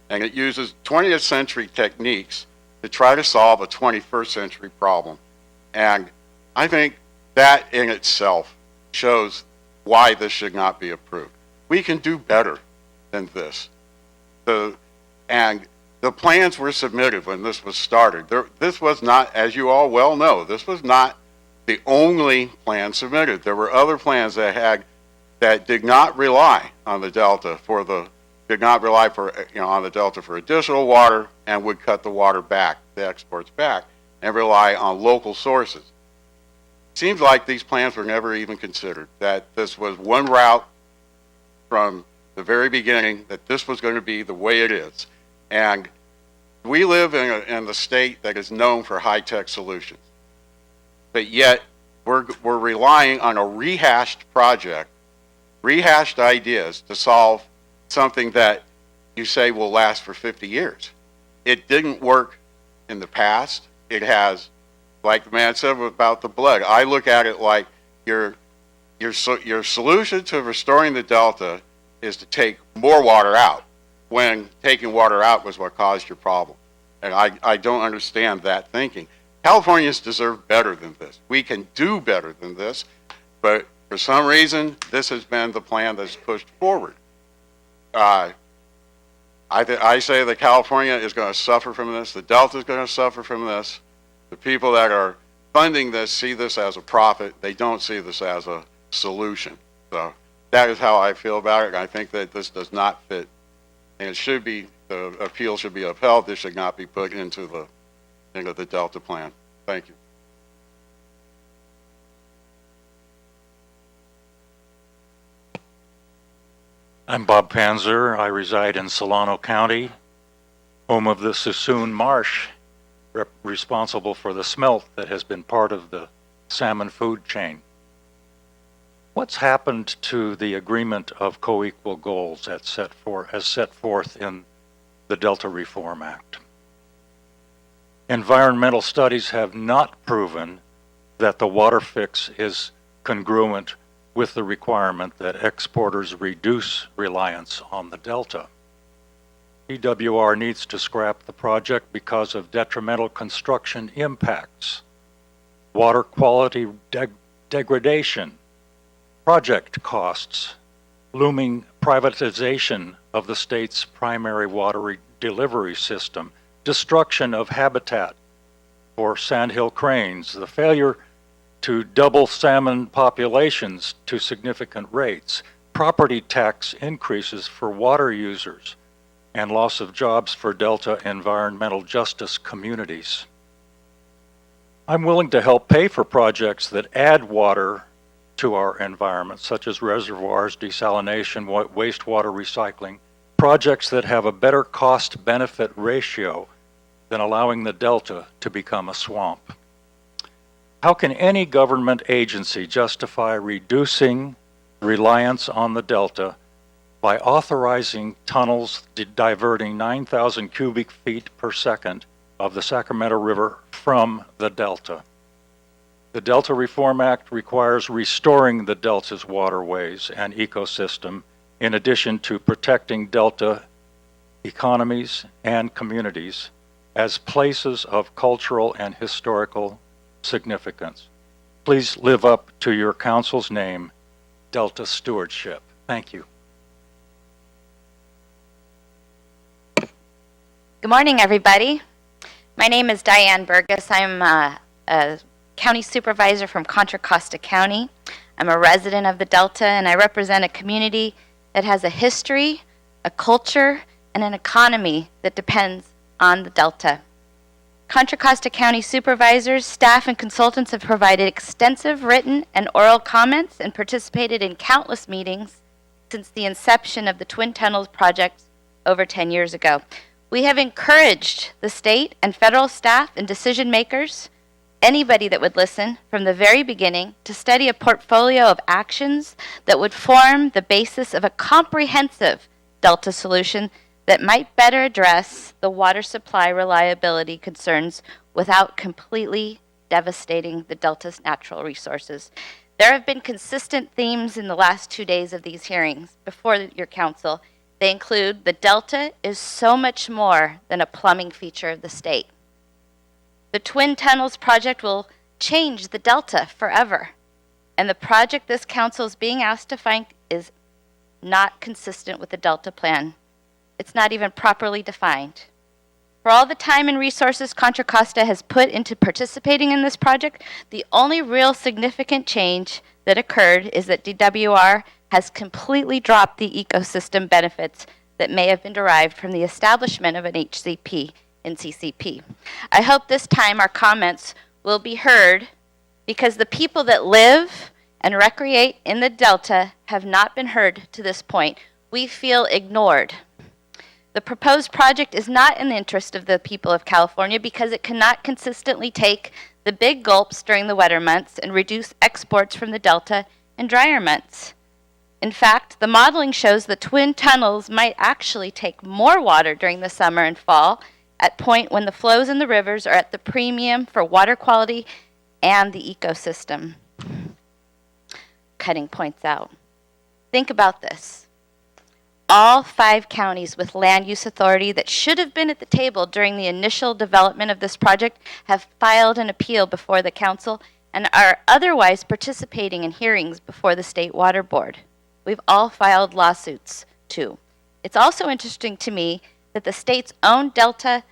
and it uses 20th century techniques to try to solve a 21st century problem. And I think that in itself shows why this should not be approved. We can do better than this. And the plans were submitted when this was started. This was not, as you all well know, this was not the only plan submitted. There were other plans that did not rely on the Delta on the Delta for additional water and would cut the water back, the exports back, and rely on local sources. Seems like these plans were never even considered, that this was one route from the very beginning, that this was going to be the way it is. And we live in the state that is known for high-tech solutions. But yet, we're relying on a rehashed project, rehashed ideas to solve something that you say will last for 50 years. It didn't work in the past. It has, like the man said about the blood, I look at it like your solution to restoring the Delta is to take more water out, when taking water out was what caused your problem. And I don't understand that thinking. Californians deserve better than this. We can do better than this, but for some reason, this has been the plan that's pushed forward. I say that California is going to suffer from this. The Delta is going to suffer from this. The people that are funding this see this as a profit. They don't see this as a solution. So that is how I feel about it. I think that this does not fit, and it should be, the appeal should be upheld. This should not be put into the Delta plan. Thank you. I'm Bob Panzer. I reside in Solano County, home of the Suisun Marsh, responsible for the smelt that has been part of the salmon food chain. What's happened to the agreement of co-equal goals as set forth in the Delta Reform Act? Environmental studies have not proven that the water fix is congruent with the requirement that exporters reduce reliance on the Delta. EWR needs to scrap the project because of detrimental construction impacts, water quality degradation, project costs, looming privatization of the state's primary water delivery system, destruction of habitat for sandhill cranes, the failure to double salmon populations to significant rates, property tax increases for water users, and loss of jobs for Delta environmental justice communities. I'm willing to help pay for projects that add water to our environment, such as reservoirs, desalination, wastewater recycling, projects that have a better cost-benefit ratio than allowing the Delta to become a swamp. How can any government agency justify reducing reliance on the Delta by authorizing tunnels diverting 9,000 cubic feet per second of the Sacramento River from the Delta. The Delta Reform Act requires restoring the Delta's waterways and ecosystem in addition to protecting Delta economies and communities as places of cultural and historical significance. Please live up to your council's name, Delta Stewardship. Thank you. Good morning, everybody. My name is Diane Burgess. I'm a county supervisor from Contra Costa County. I'm a resident of the Delta, and I represent a community that has a history, a culture, and an economy that depends on the Delta. Contra Costa County supervisors, staff, and consultants have provided extensive written and oral comments and participated in countless meetings since the inception of the Twin Tunnels project over 10 years ago. We have encouraged the state and federal staff and decision makers, anybody that would listen from the very beginning, to study a portfolio of actions that would form the basis of a comprehensive Delta solution that might better address the water supply reliability concerns without completely devastating the Delta's natural resources. There have been consistent themes in the last 2 days of these hearings before your council. They include the Delta is so much more than a plumbing feature of the state. The Twin Tunnels project will change the Delta forever, and the project this council is being asked to find is not consistent with the Delta plan. It's not even properly defined. For all the time and resources Contra Costa has put into participating in this project, the only real significant change that occurred is that DWR has completely dropped the ecosystem benefits that may have been derived from the establishment of an HCP in CCP. I hope this time our comments will be heard because the people that live and recreate in the Delta have not been heard to this point. We feel ignored. The proposed project is not in the interest of the people of California because it cannot consistently take the big gulps during the wetter months and reduce exports from the Delta in drier months. In fact, the modeling shows the Twin Tunnels might actually take more water during the summer and fall at point when the flows in the rivers are at the premium for water quality and the ecosystem. Cutting points out. Think about this. All 5 counties with land use authority that should have been at the table during the initial development of this project have filed an appeal before the council and are otherwise participating in hearings before the State Water Board. We've all filed lawsuits, too. It's also interesting to me that the state's own Delta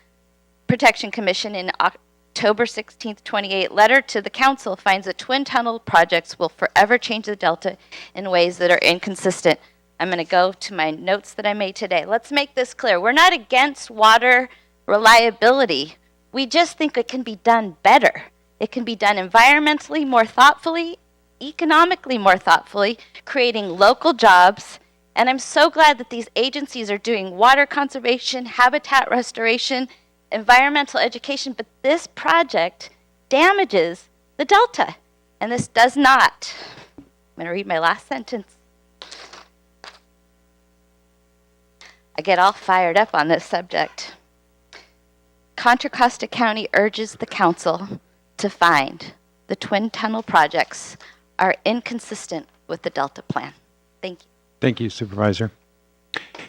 Protection Commission in October 16, 2028 letter to the council finds that twin tunnel projects will forever change the Delta in ways that are inconsistent. I'm going to go to my notes that I made today. Let's make this clear. We're not against water reliability. We just think it can be done better. It can be done environmentally more thoughtfully, economically more thoughtfully, creating local jobs. And I'm so glad that these agencies are doing water conservation, habitat restoration, environmental education, but this project damages the Delta, and this does not. I'm going to read my last sentence. I get all fired up on this subject. Contra Costa County urges the council to find the twin tunnel projects are inconsistent with the Delta plan. Thank you. Thank you, Supervisor.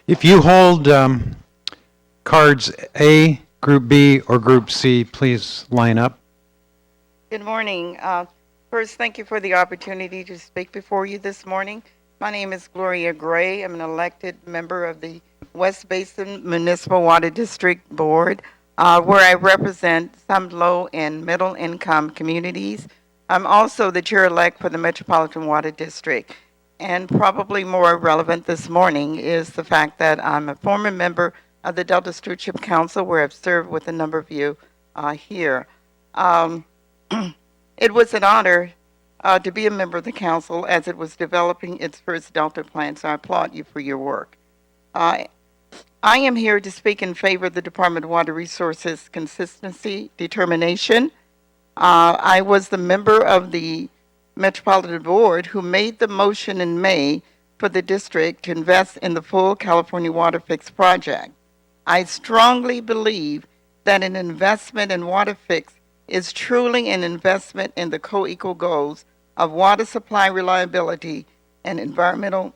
If you hold cards A, Group B, or Group C, please line up. Good morning. First, thank you for the opportunity to speak before you this morning. My name is Gloria Gray. I'm an elected member of the West Basin Municipal Water District Board, where I represent some low and middle income communities. I'm also the chair-elect for the Metropolitan Water District. And probably more relevant this morning is the fact that I'm a former member of the Delta Stewardship Council, where I've served with a number of you here. It was an honor to be a member of the council as it was developing its first Delta plan, so I applaud you for your work. I am here to speak in favor of the Department of Water Resources consistency determination. I was the member of the Metropolitan Board who made the motion in May for the district to invest in the full California WaterFix project. I strongly believe that an investment in WaterFix is truly an investment in the co-equal goals of water supply reliability and environmental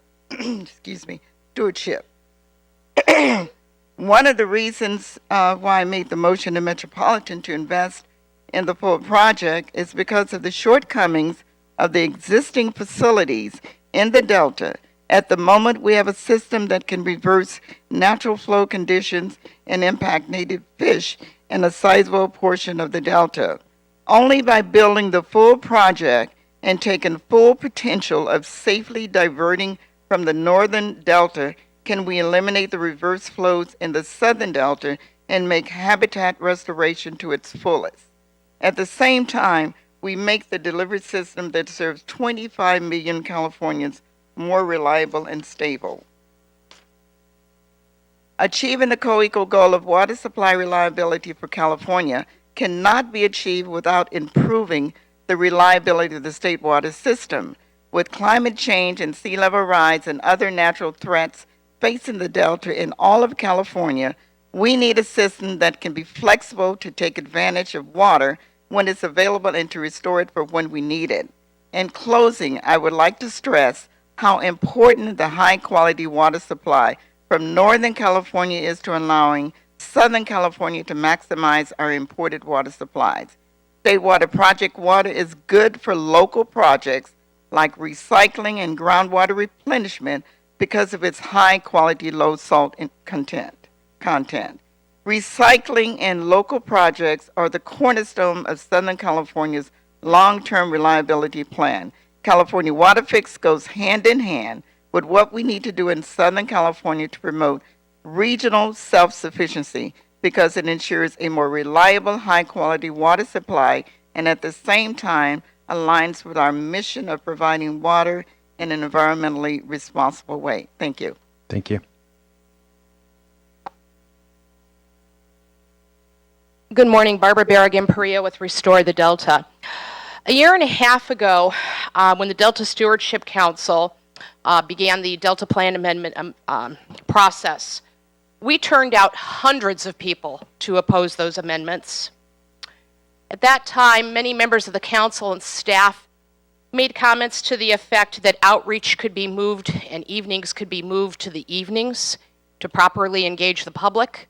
stewardship. One of the reasons why I made the motion to Metropolitan to invest in the full project is because of the shortcomings of the existing facilities in the Delta. At the moment, we have a system that can reverse natural flow conditions and impact native fish in a sizable portion of the Delta. Only by building the full project and taking full potential of safely diverting from the northern Delta can we eliminate the reverse flows in the southern Delta and make habitat restoration to its fullest. At the same time, we make the delivery system that serves 25 million Californians more reliable and stable. Achieving the co-equal goal of water supply reliability for California cannot be achieved without improving the reliability of the state water system. With climate change and sea level rise and other natural threats facing the Delta in all of California, we need a system that can be flexible to take advantage of water when it's available and to restore it for when we need it. In closing, I would like to stress how important the high-quality water supply from Northern California is to allowing Southern California to maximize our imported water supplies. State Water Project water is good for local projects like recycling and groundwater replenishment because of its high-quality, low-salt content. Recycling and local projects are the cornerstone of Southern California's long-term reliability plan. California WaterFix goes hand in hand with what we need to do in Southern California to promote regional self-sufficiency because it ensures a more reliable, high-quality water supply and at the same time aligns with our mission of providing water in an environmentally responsible way. Thank you. Thank you. Good morning, Barbara Berrigan Perea with Restore the Delta. A year and a half ago, when the Delta Stewardship Council began the Delta Plan Amendment process, we turned out hundreds of people to oppose those amendments. At that time, many members of the council and staff made comments to the effect that outreach could be moved and evenings could be moved to the evenings to properly engage the public,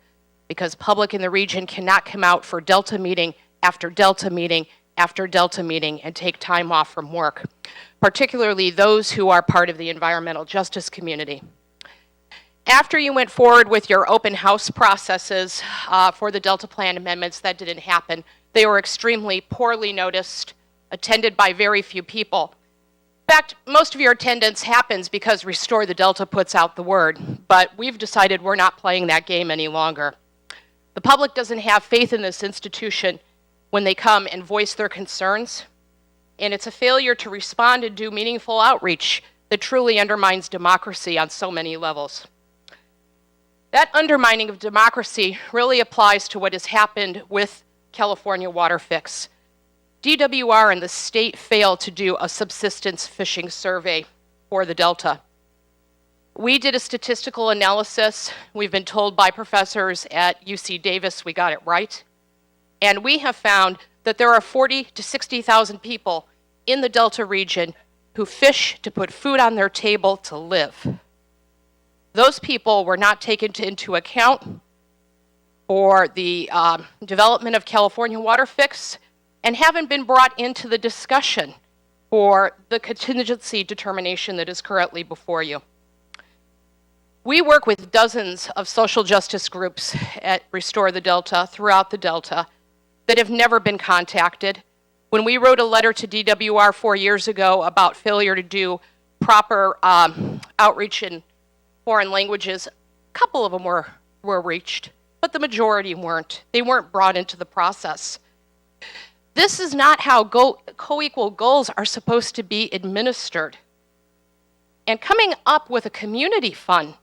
because public in the region cannot come out for Delta meeting after Delta meeting after Delta meeting and take time off from work, particularly those who are part of the environmental justice community. After you went forward with your open house processes for the Delta Plan amendments, that didn't happen. They were extremely poorly noticed, attended by very few people. In fact, most of your attendance happens because Restore the Delta puts out the word, but we've decided we're not playing that game any longer. The public doesn't have faith in this institution when they come and voice their concerns, and it's a failure to respond and do meaningful outreach that truly undermines democracy on so many levels. That undermining of democracy really applies to what has happened with California WaterFix. DWR and the state failed to do a subsistence fishing survey for the Delta. We did a statistical analysis. We've been told by professors at UC Davis we got it right. And we have found that there are 40,000 to 60,000 people in the Delta region who fish to put food on their table to live. Those people were not taken into account for the development of California WaterFix and haven't been brought into the discussion for the contingency determination that is currently before you. We work with dozens of social justice groups at Restore the Delta throughout the Delta that have never been contacted. When we wrote a letter to DWR 4 years ago about failure to do proper outreach in foreign languages, a couple of them were reached, but the majority weren't. They weren't brought into the process. This is not how co-equal goals are supposed to be administered. And coming up with a community fund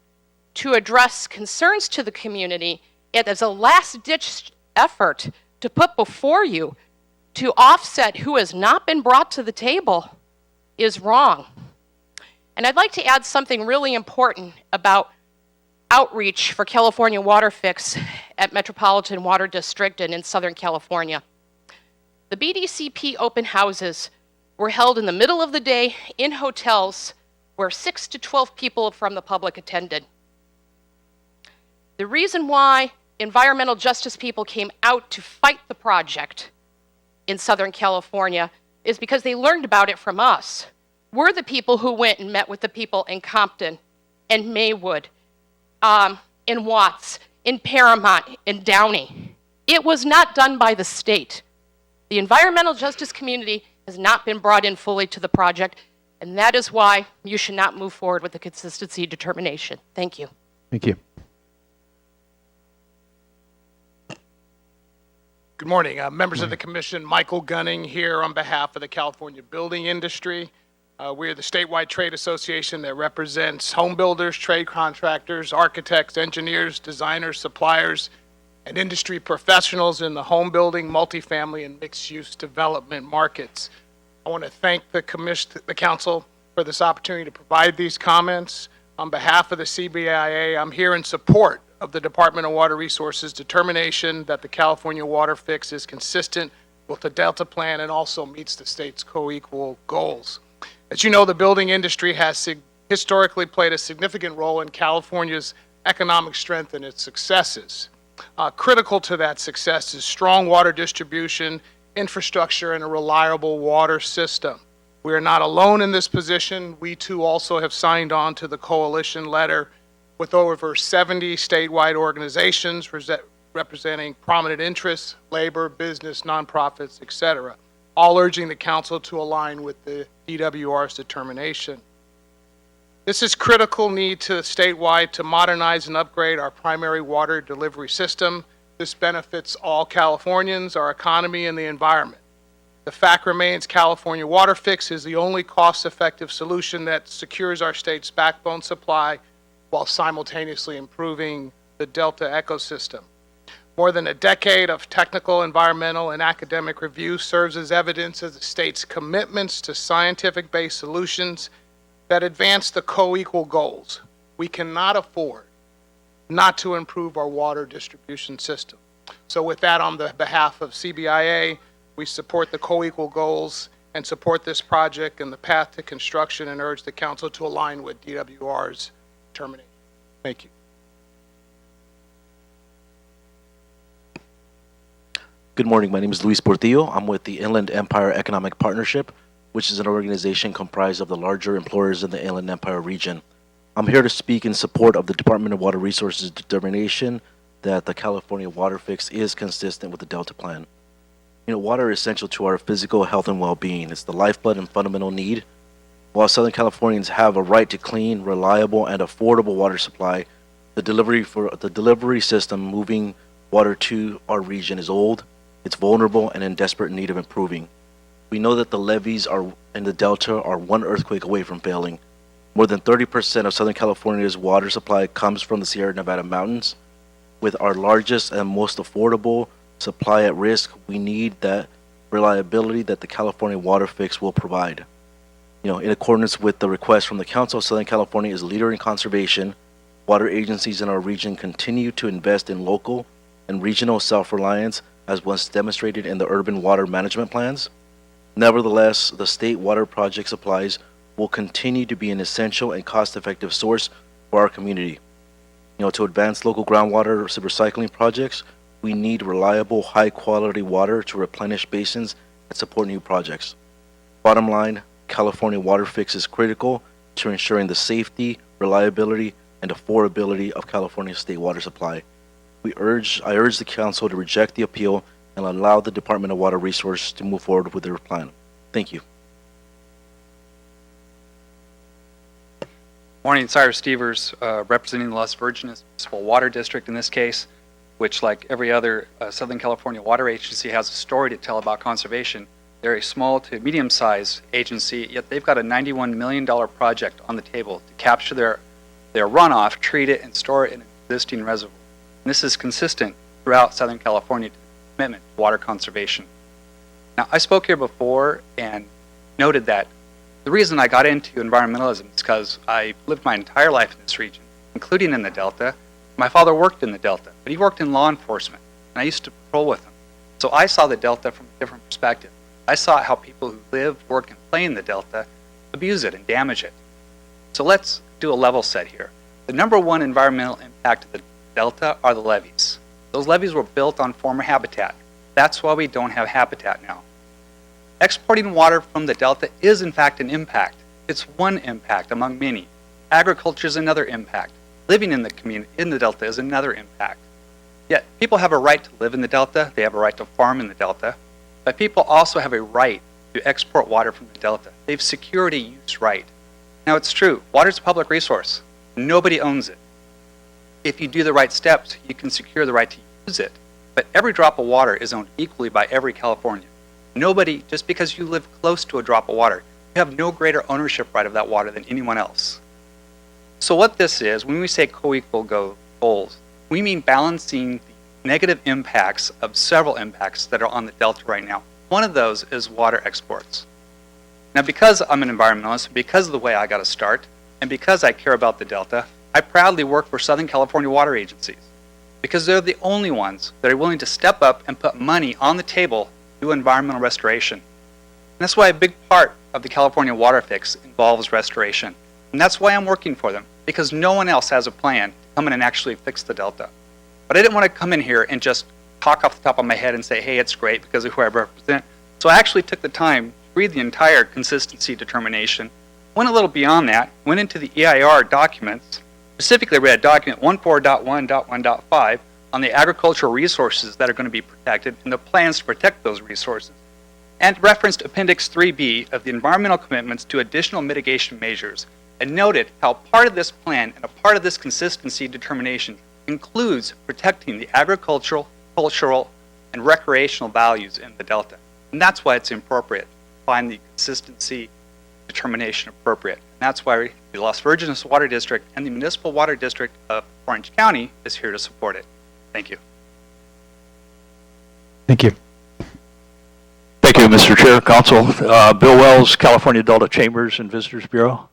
to address concerns to the community as a last-ditch effort to put before you to offset who has not been brought to the table is wrong. And I'd like to add something really important about outreach for California WaterFix at Metropolitan Water District and in Southern California. The BDCP open houses were held in the middle of the day in hotels where 6 to 12 people from the public attended. The reason why environmental justice people came out to fight the project in Southern California is because they learned about it from us. We're the people who went and met with the people in Compton and Maywood, in Watts, in Paramount, in Downey. It was not done by the state. The environmental justice community has not been brought in fully to the project, and that is why you should not move forward with the consistency determination. Thank you. Thank you. Good morning. Members of the Commission, Michael Gunning here on behalf of the California building industry. We're the statewide trade association that represents home builders, trade contractors, architects, engineers, designers, suppliers, and industry professionals in the home building, multifamily, and mixed-use development markets. I want to thank the council for this opportunity to provide these comments. On behalf of the CBIA, I'm here in support of the Department of Water Resources' determination that the California WaterFix is consistent with the Delta Plan and also meets the state's co-equal goals. As you know, the building industry has historically played a significant role in California's economic strength and its successes. Critical to that success is strong water distribution, infrastructure, and a reliable water system. We are not alone in this position. We too also have signed on to the coalition letter with over 70 statewide organizations representing prominent interests, labor, business, nonprofits, etc., all urging the council to align with the DWR's determination. This is critical need to statewide to modernize and upgrade our primary water delivery system. This benefits all Californians, our economy, and the environment. The fact remains California WaterFix is the only cost-effective solution that secures our state's backbone supply while simultaneously improving the Delta ecosystem. More than a decade of technical, environmental, and academic review serves as evidence of the state's commitments to scientific-based solutions that advance the co-equal goals. We cannot afford not to improve our water distribution system. So with that, on the behalf of CBIA, we support the co-equal goals and support this project and the path to construction and urge the council to align with DWR's determination. Thank you. Good morning. My name is Luis Portillo. I'm with the Inland Empire Economic Partnership, which is an organization comprised of the larger employers in the Inland Empire region. I'm here to speak in support of the Department of Water Resources' determination that the California WaterFix is consistent with the Delta Plan. You know, water is essential to our physical health and well-being. It's the lifeblood and fundamental need. While Southern Californians have a right to clean, reliable, and affordable water supply, the delivery system moving water to our region is old, it's vulnerable, and in desperate need of improving. We know that the levees in the Delta are one earthquake away from failing. More than 30% of Southern California's water supply comes from the Sierra Nevada mountains. With our largest and most affordable supply at risk, we need that reliability that the California WaterFix will provide. You know, in accordance with the request from the Council, Southern California is a leader in conservation. Water agencies in our region continue to invest in local and regional self-reliance, as was demonstrated in the urban water management plans. Nevertheless, the state water project supplies will continue to be an essential and cost-effective source for our community. You know, to advance local groundwater recycling projects, we need reliable, high-quality water to replenish basins and support new projects. Bottom line, California WaterFix is critical to ensuring the safety, reliability, and affordability of California's state water supply. I urge the Council to reject the appeal and allow the Department of Water Resources to move forward with their plan. Thank you. Morning, Cyrus Stevers, representing the Las Virgenes Municipal Water District in this case, which, like every other Southern California water agency, has a story to tell about conservation. They're a small to medium-sized agency, yet they've got a $91 million project on the table to capture their runoff, treat it, and store it in an existing reservoir. And this is consistent throughout Southern California commitment to water conservation. Now, I spoke here before and noted that the reason I got into environmentalism is because I lived my entire life in this region, including in the Delta. My father worked in the Delta, but he worked in law enforcement, and I used to patrol with him. So I saw the Delta from a different perspective. I saw how people who live, work, and play in the Delta abuse it and damage it. So let's do a level set here. The number one environmental impact of the Delta are the levees. Those levees were built on former habitat. That's why we don't have habitat now. Exporting water from the Delta is in fact an impact. It's one impact among many. Agriculture is another impact. Living in the community, in the Delta is another impact. Yet people have a right to live in the Delta, they have a right to farm in the Delta, but people also have a right to export water from the Delta. They have security use right. Now it's true, water is a public resource. Nobody owns it. If you do the right steps, you can secure the right to use it. But every drop of water is owned equally by every Californian. Nobody, just because you live close to a drop of water, you have no greater ownership right of that water than anyone else. So what this is, when we say co-equal goals, we mean balancing the negative impacts of several impacts that are on the Delta right now. One of those is water exports. Now, because I'm an environmentalist, because of the way I got to start, and because I care about the Delta, I proudly work for Southern California water agencies, because they're the only ones that are willing to step up and put money on the table to do environmental restoration. And that's why a big part of the California WaterFix involves restoration. And that's why I'm working for them, because no one else has a plan to come in and actually fix the Delta. But I didn't want to come in here and just talk off the top of my head and say, hey, it's great because of who I represent. So I actually took the time to read the entire consistency determination, went a little beyond that, went into the EIR documents, specifically read document 14.1.1.5 on the agricultural resources that are going to be protected and the plans to protect those resources, and referenced Appendix 3B of the environmental commitments to additional mitigation measures, and noted how part of this plan and a part of this consistency determination includes protecting the agricultural, cultural, and recreational values in the Delta. And that's why it's appropriate to find the consistency determination appropriate. And that's why the Las Virgenes Water District and the Municipal Water District of Orange County is here to support it. Thank you. Thank you. Thank you, Mr. Chair, Council. Bill Wells, California Delta Chambers and Visitors Bureau.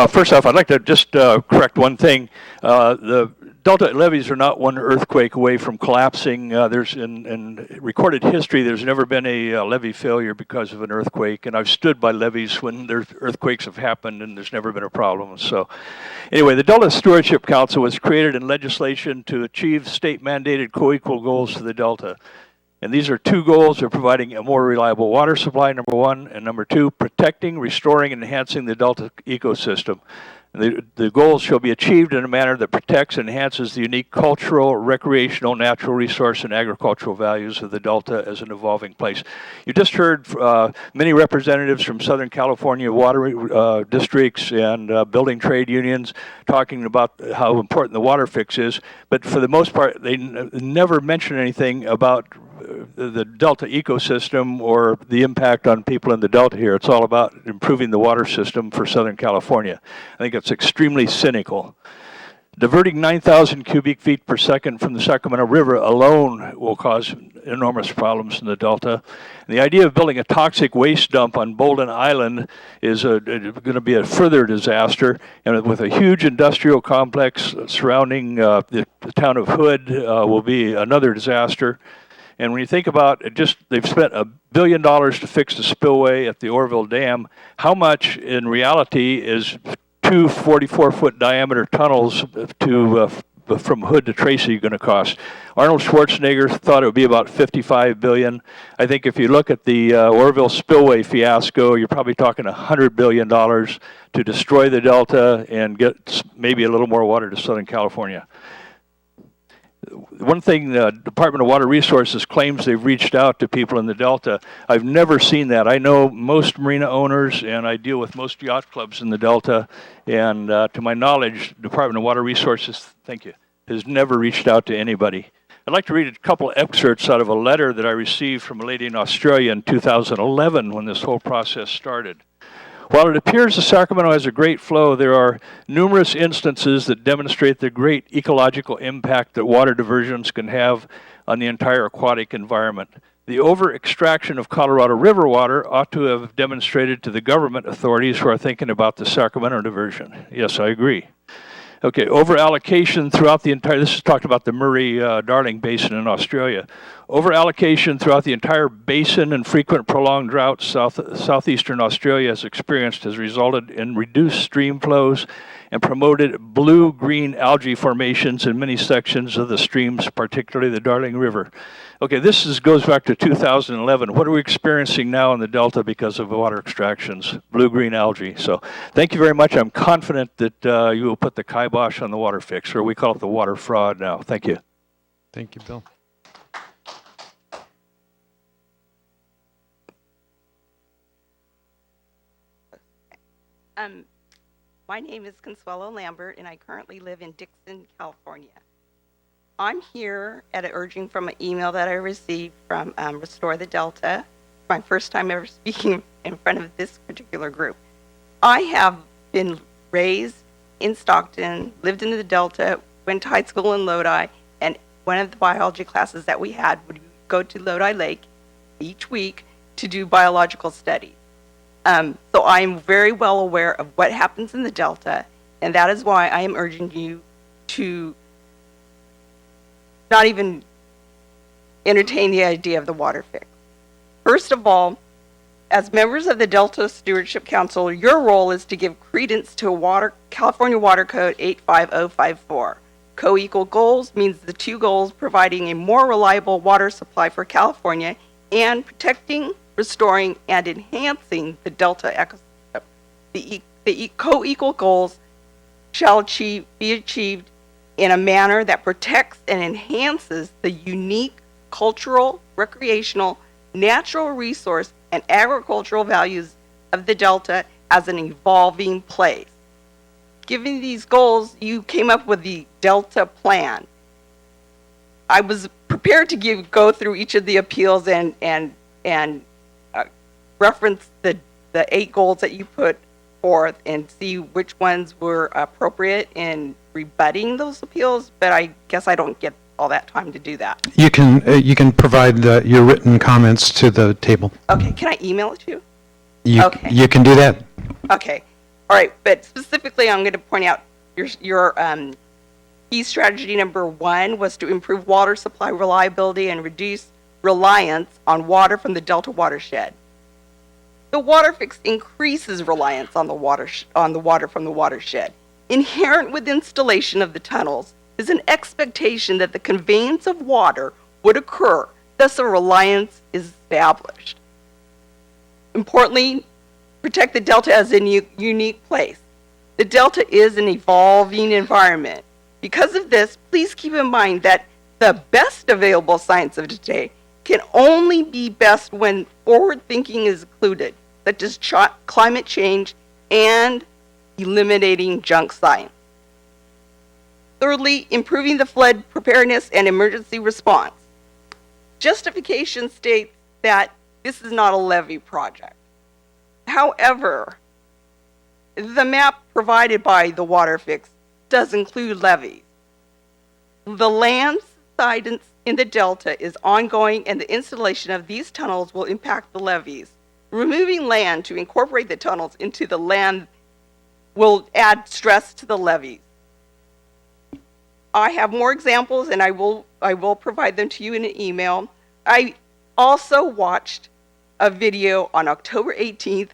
First off, I'd like to just correct one thing. The Delta levees are not one earthquake away from collapsing. There's in recorded history, there's never been a levee failure because of an earthquake, and I've stood by levees when there's earthquakes have happened, and there's never been a problem. So, anyway, the Delta Stewardship Council was created in legislation to achieve state-mandated co-equal goals for the Delta. And these are two goals of providing a more reliable water supply, number one, and number two, protecting, restoring, and enhancing the Delta ecosystem. The goals shall be achieved in a manner that protects and enhances the unique cultural, recreational, natural resource, and agricultural values of the Delta as an evolving place. You just heard many representatives from Southern California water districts and building trade unions talking about how important the WaterFix is, but for the most part, they never mention anything about the Delta ecosystem or the impact on people in the Delta here. It's all about improving the water system for Southern California. I think it's extremely cynical. Diverting 9,000 cubic feet per second from the Sacramento River alone will cause enormous problems in the Delta. And the idea of building a toxic waste dump on Bolden Island is going to be a further disaster, and with a huge industrial complex surrounding the town of Hood will be another disaster. And when you think about it, they've spent $1 billion to fix the spillway at the Orville Dam. How much in reality is two 44-foot diameter tunnels from Hood to Tracy going to cost? Arnold Schwarzenegger thought it would be about $55 billion. I think if you look at the Orville spillway fiasco, you're probably talking $100 billion to destroy the Delta and get maybe a little more water to Southern California. One thing, the Department of Water Resources claims they've reached out to people in the Delta. I've never seen that. I know most marina owners, and I deal with most yacht clubs in the Delta, and to my knowledge, Department of Water Resources, thank you, has never reached out to anybody. I'd like to read a couple excerpts out of a letter that I received from a lady in Australia in 2011 when this whole process started. While it appears the Sacramento has a great flow, there are numerous instances that demonstrate the great ecological impact that water diversions can have on the entire aquatic environment. The over-extraction of Colorado River water ought to have demonstrated to the government authorities who are thinking about the Sacramento diversion. Yes, I agree. Okay, over-allocation throughout the entire, this is talked about the Murray-Darling Basin in Australia. Over-allocation throughout the entire basin and frequent prolonged droughts southeastern Australia has experienced has resulted in reduced stream flows and promoted blue-green algae formations in many sections of the streams, particularly the Darling River. Okay, this goes back to 2011. What are we experiencing now in the Delta because of water extractions? Blue-green algae. So thank you very much. I'm confident that you will put the kibosh on the WaterFix, or we call it the water fraud now. Thank you. Thank you, Bill. My name is Consuelo Lambert, and I currently live in Dixon, California. I'm here at an urging from an email that I received from Restore the Delta. My first time ever speaking in front of this particular group. I have been raised in Stockton, lived in the Delta, went to high school in Lodi, and one of the biology classes that we had would go to Lodi Lake each week to do biological studies. So I'm very well aware of what happens in the Delta, and that is why I am urging you to not even entertain the idea of the WaterFix. First of all, as members of the Delta Stewardship Council, your role is to give credence to California Water Code 85054. Co-equal goals means the two goals providing a more reliable water supply for California and protecting, restoring, and enhancing the Delta ecosystem. The co-equal goals shall be achieved in a manner that protects and enhances the unique cultural, recreational, natural resource, and agricultural values of the Delta as an evolving place. Given these goals, you came up with the Delta Plan. I was prepared to go through each of the appeals and reference the 8 goals that you put forth and see which ones were appropriate in rebutting those appeals, but I guess I don't get all that time to do that. You can provide your written comments to the table. Okay, can I email it to you? Okay. You can do that. Okay, all right, but specifically I'm going to point out your key strategy number 1 was to improve water supply reliability and reduce reliance on water from the Delta watershed. The WaterFix increases reliance on the water from the watershed. Inherent with installation of the tunnels is an expectation that the conveyance of water would occur, thus a reliance is established. Importantly, protect the Delta as a unique place. The Delta is an evolving environment. Because of this, please keep in mind that the best available science of today can only be best when forward thinking is included, such as climate change and eliminating junk science. Thirdly, improving the flood preparedness and emergency response. Justification states that this is not a levee project. However, the map provided by the WaterFix does include levees. The land subsidence in the Delta is ongoing, and the installation of these tunnels will impact the levees. Removing land to incorporate the tunnels into the land will add stress to the levees. I have more examples, and I will provide them to you in an email. I also watched a video on October 18th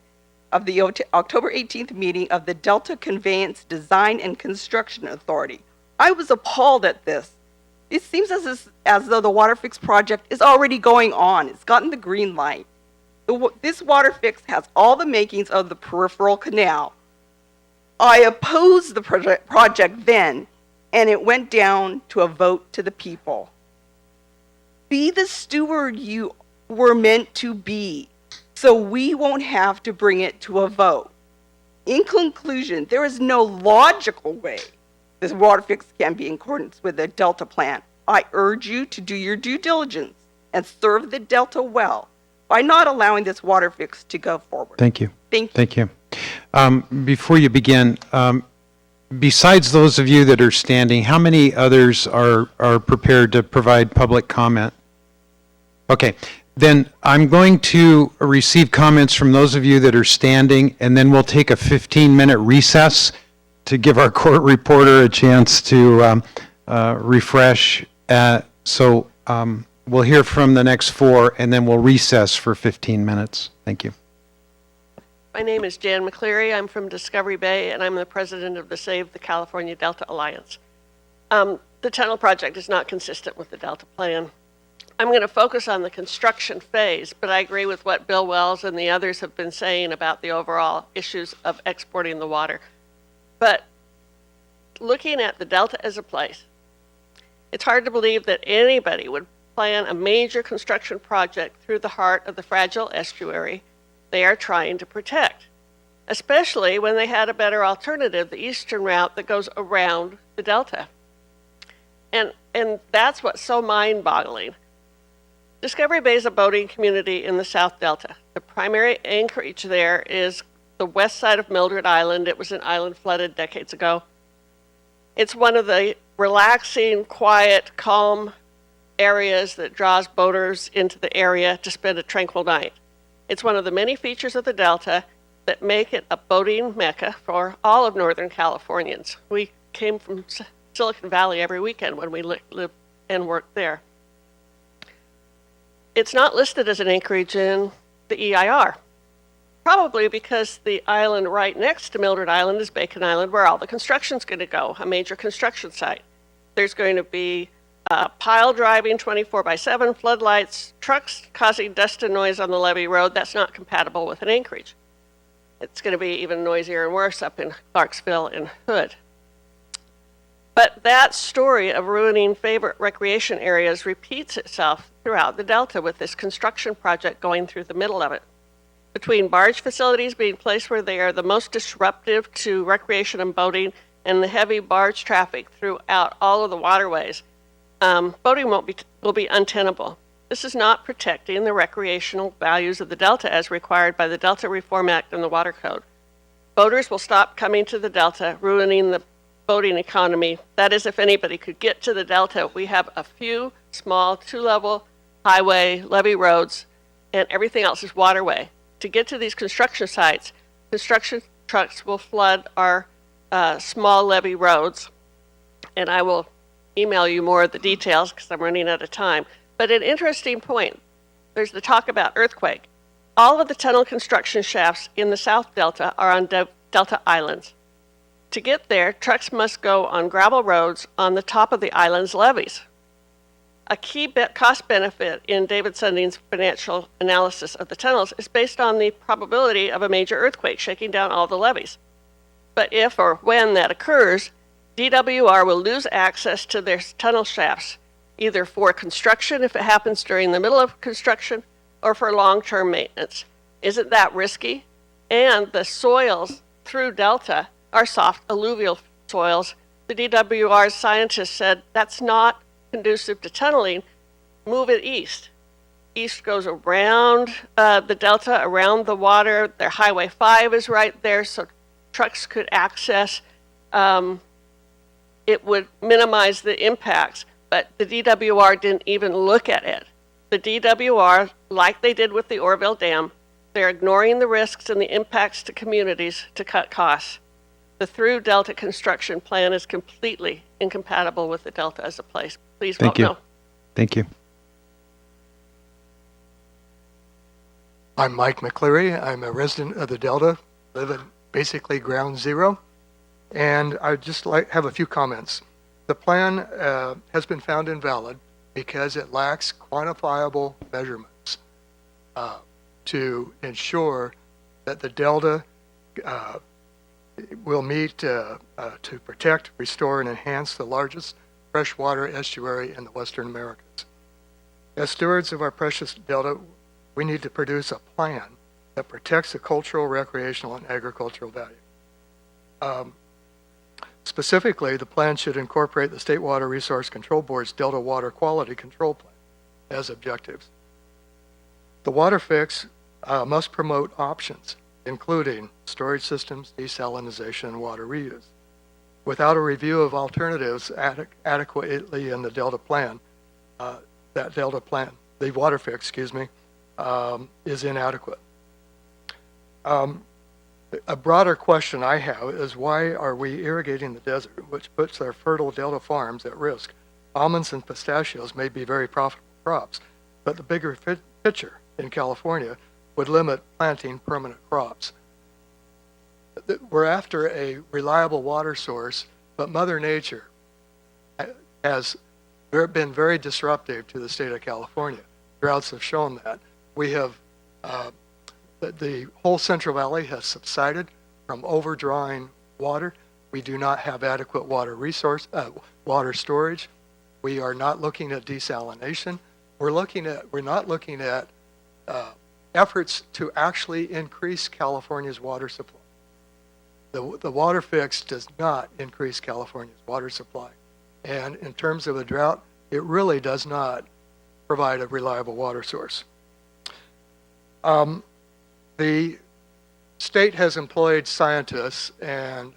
of the October 18th meeting of the Delta Conveyance Design and Construction Authority. I was appalled at this. It seems as though the WaterFix project is already going on. It's gotten the green light. This WaterFix has all the makings of the peripheral canal. I opposed the project then, and it went down to a vote to the people. Be the steward you were meant to be, so we won't have to bring it to a vote. In conclusion, there is no logical way this WaterFix can be in accordance with the Delta plan. I urge you to do your due diligence and serve the Delta well by not allowing this WaterFix to go forward. Thank you. Thank you. Before you begin, besides those of you that are standing, how many others are prepared to provide public comment? Okay, Then I'm going to receive comments from those of you that are standing, and then we'll take a 15-minute recess to give our court reporter a chance to refresh. We'll hear from the next four, and then we'll recess for 15 minutes. Thank you. My name is Jan McCleary. I'm from Discovery Bay, and I'm the president of the Save the California Delta Alliance. The tunnel project is not consistent with the Delta plan. I'm going to focus on the construction phase, but I agree with what Bill Wells and the others have been saying about the overall issues of exporting the water. But looking at the Delta as a place, it's hard to believe that anybody would plan a major construction project through the heart of the fragile estuary they are trying to protect, especially when they had a better alternative, the eastern route that goes around the Delta. And that's what's so mind-boggling. Discovery Bay is a boating community in the South Delta. The primary anchorage there is the west side of Mildred Island. It was an island flooded decades ago. It's one of the relaxing, quiet, calm areas that draws boaters into the area to spend a tranquil night. It's one of the many features of the Delta that make it a boating mecca for all of Northern Californians. We came from Silicon Valley every weekend when we lived and worked there. It's not listed as an anchorage in the EIR, probably because the island right next to Mildred Island is Bacon Island, where all the construction's going to go, a major construction site. There's going to be pile driving 24/7, floodlights, trucks causing dust and noise on the levee road. That's not compatible with an anchorage. It's going to be even noisier and worse up in Clarksville and Hood. But that story of ruining favorite recreation areas repeats itself throughout the Delta with this construction project going through the middle of it. Between barge facilities being placed where they are the most disruptive to recreation and boating and the heavy barge traffic throughout all of the waterways, boating will be untenable. This is not protecting the recreational values of the Delta as required by the Delta Reform Act and the Water Code. Boaters will stop coming to the Delta, ruining the boating economy. That is, if anybody could get to the Delta. We have a few small two-level highway levee roads, and everything else is waterway. To get to these construction sites, construction trucks will flood our small levee roads, and I will email you more of the details because I'm running out of time. But an interesting point, there's the talk about earthquake. All of the tunnel construction shafts in the South Delta are on Delta islands. To get there, trucks must go on gravel roads on the top of the island's levees. A key cost benefit in David Sunding's financial analysis of the tunnels is based on the probability of a major earthquake shaking down all the levees. But if or when that occurs, DWR will lose access to their tunnel shafts, either for construction if it happens during the middle of construction or for long-term maintenance. Isn't that risky? And the soils through Delta are soft alluvial soils. The DWR scientists said that's not conducive to tunneling. Move it east. East goes around the Delta, around the water. Their Highway 5 is right there, so trucks could access. It would minimize the impacts, but the DWR didn't even look at it. The DWR, like they did with the Orville Dam, they're ignoring the risks and the impacts to communities to cut costs. The through Delta construction plan is completely incompatible with the Delta as a place. Please vote no. Thank you. I'm Mike McCleary. I'm a resident of the Delta, live at basically ground zero, and I'd just have a few comments. The plan has been found invalid because it lacks quantifiable measurements to ensure that the Delta will meet to protect, restore, and enhance the largest freshwater estuary in the Western Americas. As stewards of our precious Delta, we need to produce a plan that protects the cultural, recreational, and agricultural value. Specifically, the plan should incorporate the State Water Resource Control Board's Delta Water Quality Control Plan as objectives. The WaterFix must promote options, including storage systems, desalinization, and water reuse. Without a review of alternatives adequately in the Delta plan, the WaterFix, is inadequate. A broader question I have is why are we irrigating the desert, which puts our fertile delta farms at risk? Almonds and pistachios may be very profitable crops, but the bigger picture in California would limit planting permanent crops. We're after a reliable water source, but Mother Nature has been very disruptive to the state of California. Droughts have shown that. We have, the whole Central Valley has subsided from overdrawing water. We do not have adequate water water storage. We are not looking at desalination. We're not looking at efforts to actually increase California's water supply. The WaterFix does not increase California's water supply. And in terms of a drought, it really does not provide a reliable water source. The state has employed scientists, and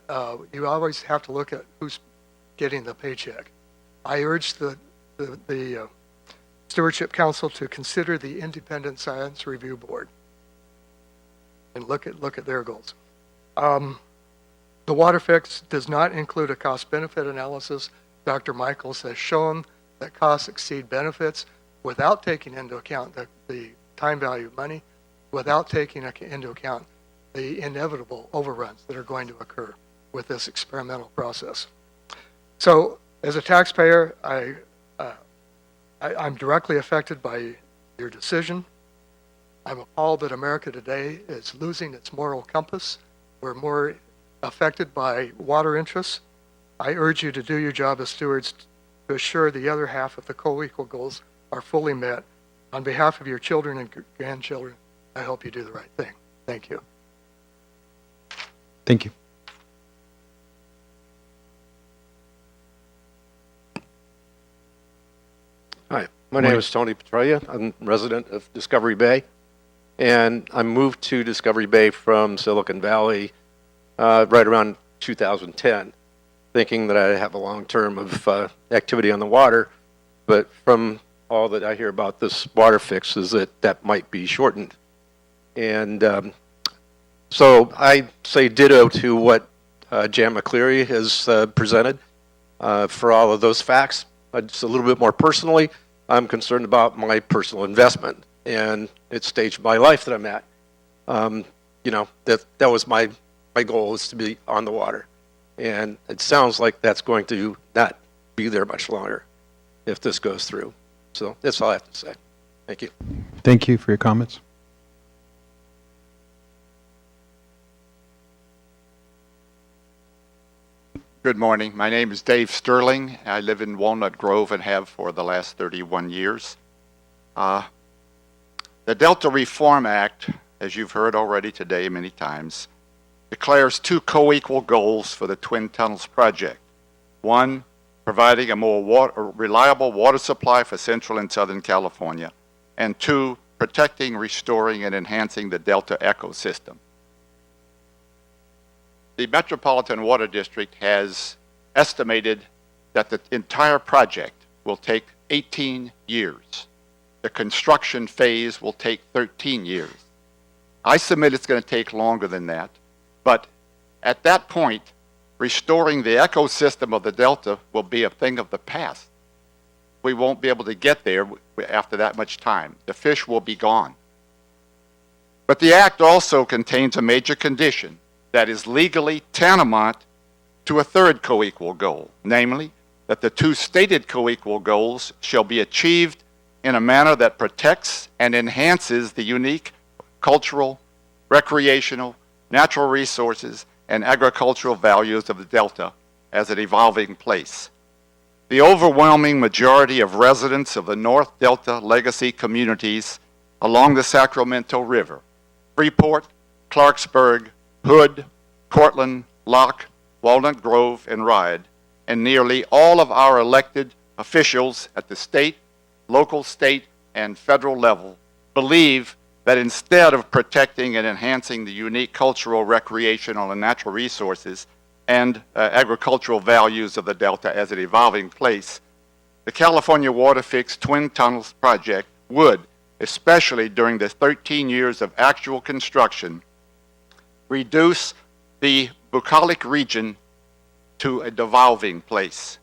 you always have to look at who's getting the paycheck. I urge the Stewardship Council to consider the Independent Science Review Board and look at their goals. The WaterFix does not include a cost-benefit analysis. Dr. Michaels has shown that costs exceed benefits without taking into account the time value of money, without taking into account the inevitable overruns that are going to occur with this experimental process. So, as a taxpayer, I'm directly affected by your decision. I'm appalled that America today is losing its moral compass. We're more affected by water interests. I urge you to do your job as stewards to assure the other half of the co-equal goals are fully met. On behalf of your children and grandchildren, I hope you do the right thing. Thank you. Thank you. Hi, my name is Tony Petralia. I'm a resident of Discovery Bay, and I moved to Discovery Bay from Silicon Valley right around 2010, thinking that I'd have a long term of activity on the water, but from all that I hear about this WaterFix is that might be shortened. And so I say ditto to what Jan McCleary has presented for all of those facts. Just a little bit more personally, I'm concerned about my personal investment and its stage of my life that I'm at. You know, that was my goal, is to be on the water. And it sounds like that's going to not be there much longer if this goes through. So that's all I have to say. Thank you. Thank you for your comments. Good morning. My name is Dave Sterling. I live in Walnut Grove and have for the last 31 years. The Delta Reform Act, as you've heard already today many times, declares two co-equal goals for the Twin Tunnels project. One, providing a more reliable water supply for Central and Southern California. And two, protecting, restoring, and enhancing the Delta ecosystem. The Metropolitan Water District has estimated that the entire project will take 18 years. The construction phase will take 13 years. I submit it's going to take longer than that, but at that point, restoring the ecosystem of the Delta will be a thing of the past. We won't be able to get there after that much time. The fish will be gone. But the Act also contains a major condition that is legally tantamount to a third co-equal goal, namely that the two stated co-equal goals shall be achieved in a manner that protects and enhances the unique cultural, recreational, natural resources, and agricultural values of the Delta as an evolving place. The overwhelming majority of residents of the North Delta legacy communities along the Sacramento River, Freeport, Clarksburg, Hood, Cortland, Locke, Walnut Grove, and Ryde, and nearly all of our elected officials at the state, local, state, and federal level believe that instead of protecting and enhancing the unique cultural, recreational, and natural resources and agricultural values of the Delta as an evolving place, the California WaterFix Twin Tunnels project would, especially during the 13 years of actual construction, reduce the bucolic region to a devolving place.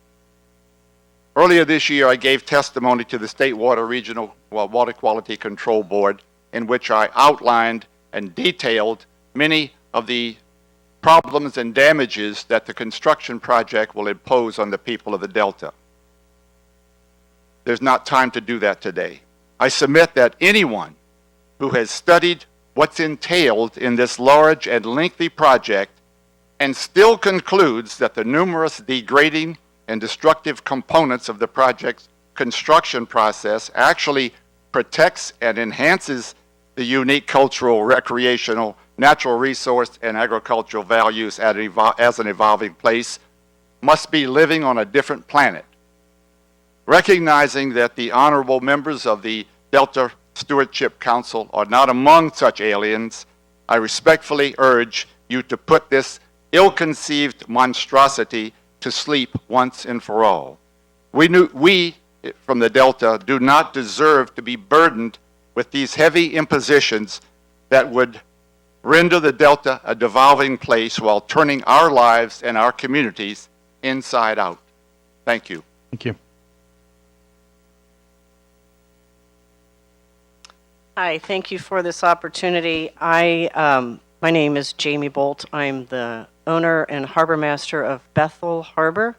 Earlier this year, I gave testimony to the State Water Regional Water Quality Control Board, in which I outlined and detailed many of the problems and damages that the construction project will impose on the people of the Delta. There's not time to do that today. I submit that anyone who has studied what's entailed in this large and lengthy project and still concludes that the numerous degrading and destructive components of the project's construction process actually protects and enhances the unique cultural, recreational, natural resource, and agricultural values as an evolving place must be living on a different planet. Recognizing that the honorable members of the Delta Stewardship Council are not among such aliens, I respectfully urge you to put this ill-conceived monstrosity to sleep once and for all. We from the Delta do not deserve to be burdened with these heavy impositions that would render the Delta a devolving place while turning our lives and our communities inside out. Thank you. Thank you. Hi, thank you for this opportunity. My name is Jamie Bolt. I'm the owner and harbor master of Bethel Harbor.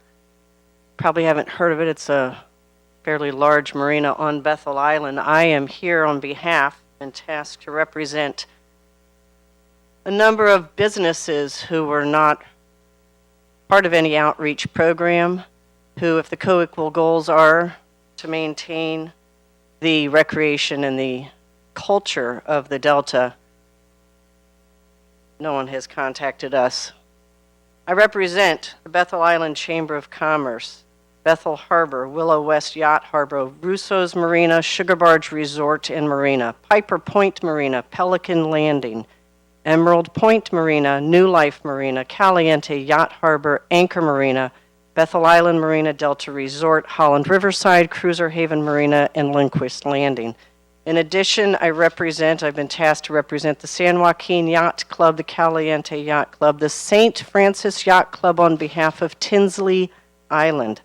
Probably haven't heard of it. It's a fairly large marina on Bethel Island. I am here on behalf and tasked to represent a number of businesses who were not part of any outreach program, who, if the co-equal goals are to maintain the recreation and the culture of the Delta, no one has contacted us. I represent the Bethel Island Chamber of Commerce, Bethel Harbor, Willow West Yacht Harbor, Russo's Marina, Sugar Barge Resort and Marina, Piper Point Marina, Pelican Landing, Emerald Point Marina, New Life Marina, Caliente Yacht Harbor, Anchor Marina, Bethel Island Marina, Delta Resort, Holland Riverside, Cruiser Haven Marina, and Lindquist Landing. In addition, I've been tasked to represent the San Joaquin Yacht Club, the Caliente Yacht Club, the St. Francis Yacht Club on behalf of Tinsley Island,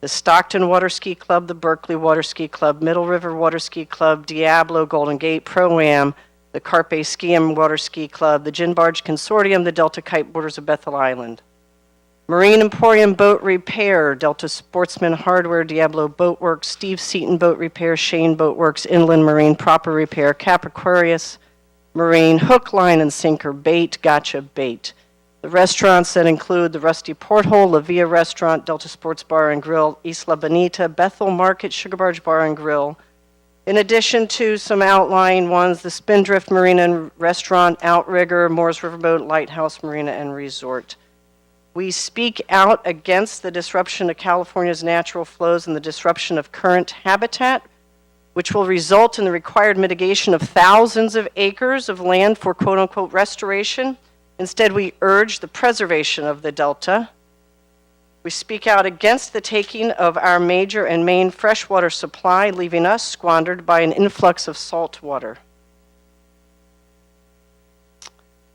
the Stockton Water Ski Club, the Berkeley Water Ski Club, Middle River Water Ski Club, Diablo Golden Gate Pro-Am, the Carpe Ski Water Ski Club, the Gin Barge Consortium, the Delta Kite Boarders of Bethel Island. Marine Emporium Boat Repair, Delta Sportsman Hardware, Diablo Boat Works, Steve Seaton Boat Repair, Shane Boat Works, Inland Marine Proper Repair, Capriquarius Marine, Hook, Line, and Sinker Bait, Gotcha Bait. The restaurants that include the Rusty Porthole, La Via Restaurant, Delta Sports Bar and Grill, Isla Bonita, Bethel Market, Sugar Barge Bar and Grill. In addition to some outlying ones, the Spindrift Marina and Restaurant, Outrigger, Moore's Riverboat, Lighthouse Marina and Resort. We speak out against the disruption of California's natural flows and the disruption of current habitat, which will result in the required mitigation of thousands of acres of land for quote-unquote restoration. Instead, we urge the preservation of the Delta. We speak out against the taking of our major and main freshwater supply, leaving us squandered by an influx of salt water.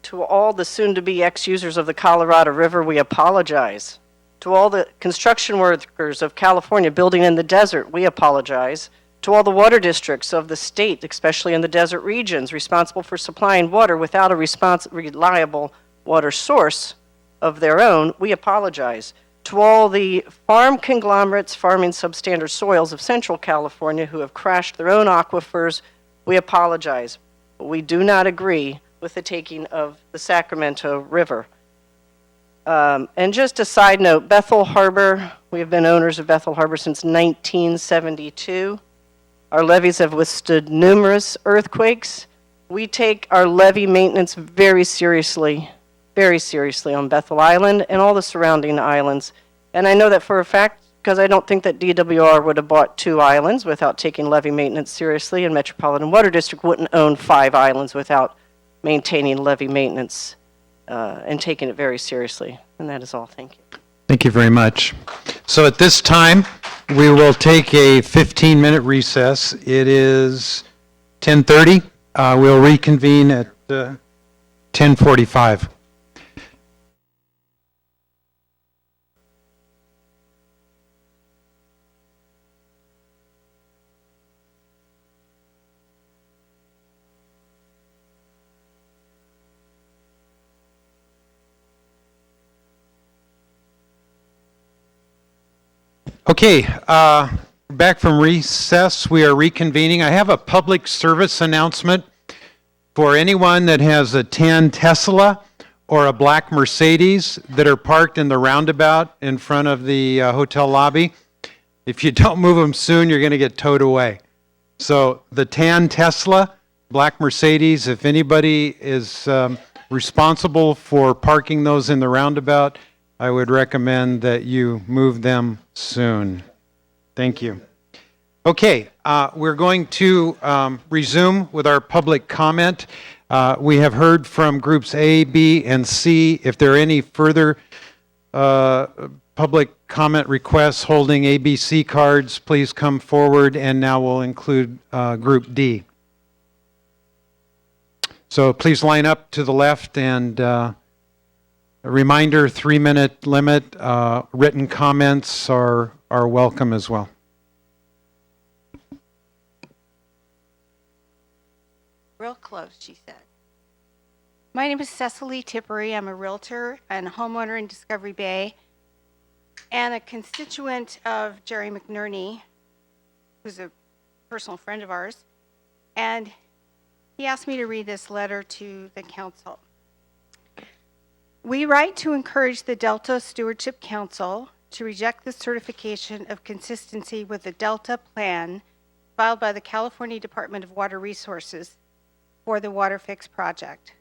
To all the soon-to-be ex-users of the Colorado River, we apologize. To all the construction workers of California building in the desert, we apologize. To all the water districts of the state, especially in the desert regions, responsible for supplying water without a reliable water source of their own, we apologize. To all the farm conglomerates farming substandard soils of Central California who have crashed their own aquifers, we apologize. But we do not agree with the taking of the Sacramento River. And just a side note, Bethel Harbor, we have been owners of Bethel Harbor since 1972. Our levees have withstood numerous earthquakes. We take our levee maintenance very seriously on Bethel Island and all the surrounding islands. And I know that for a fact because I don't think that DWR would have bought 2 islands without taking levee maintenance seriously, and Metropolitan Water District wouldn't own 5 islands without maintaining levee maintenance and taking it very seriously. And that is all. Thank you. Thank you very much. So at this time, we will take a 15-minute recess. It is 10:30. We'll reconvene at 10:45. Okay, back from recess, we are reconvening. I have a public service announcement for anyone that has a tan Tesla or a black Mercedes that are parked in the roundabout in front of the hotel lobby. If you don't move them soon, you're going to get towed away. So the tan Tesla, black Mercedes, if anybody is responsible for parking those in the roundabout, I would recommend that you move them soon. Thank you. Okay, we're going to resume with our public comment. We have heard from groups A, B, and C. If there are any further public comment requests holding ABC cards, please come forward, and now we'll include group D. So please line up to the left, and a reminder, 3-minute limit. Written comments are welcome as well. Real close, she said. My name is Cecily Tippery. I'm a realtor and homeowner in Discovery Bay and a constituent of Jerry McNerney, who's a personal friend of ours. And he asked me to read this letter to the council. We write to encourage the Delta Stewardship Council to reject the certification of consistency with the Delta Plan filed by the California Department of Water Resources for the WaterFix project.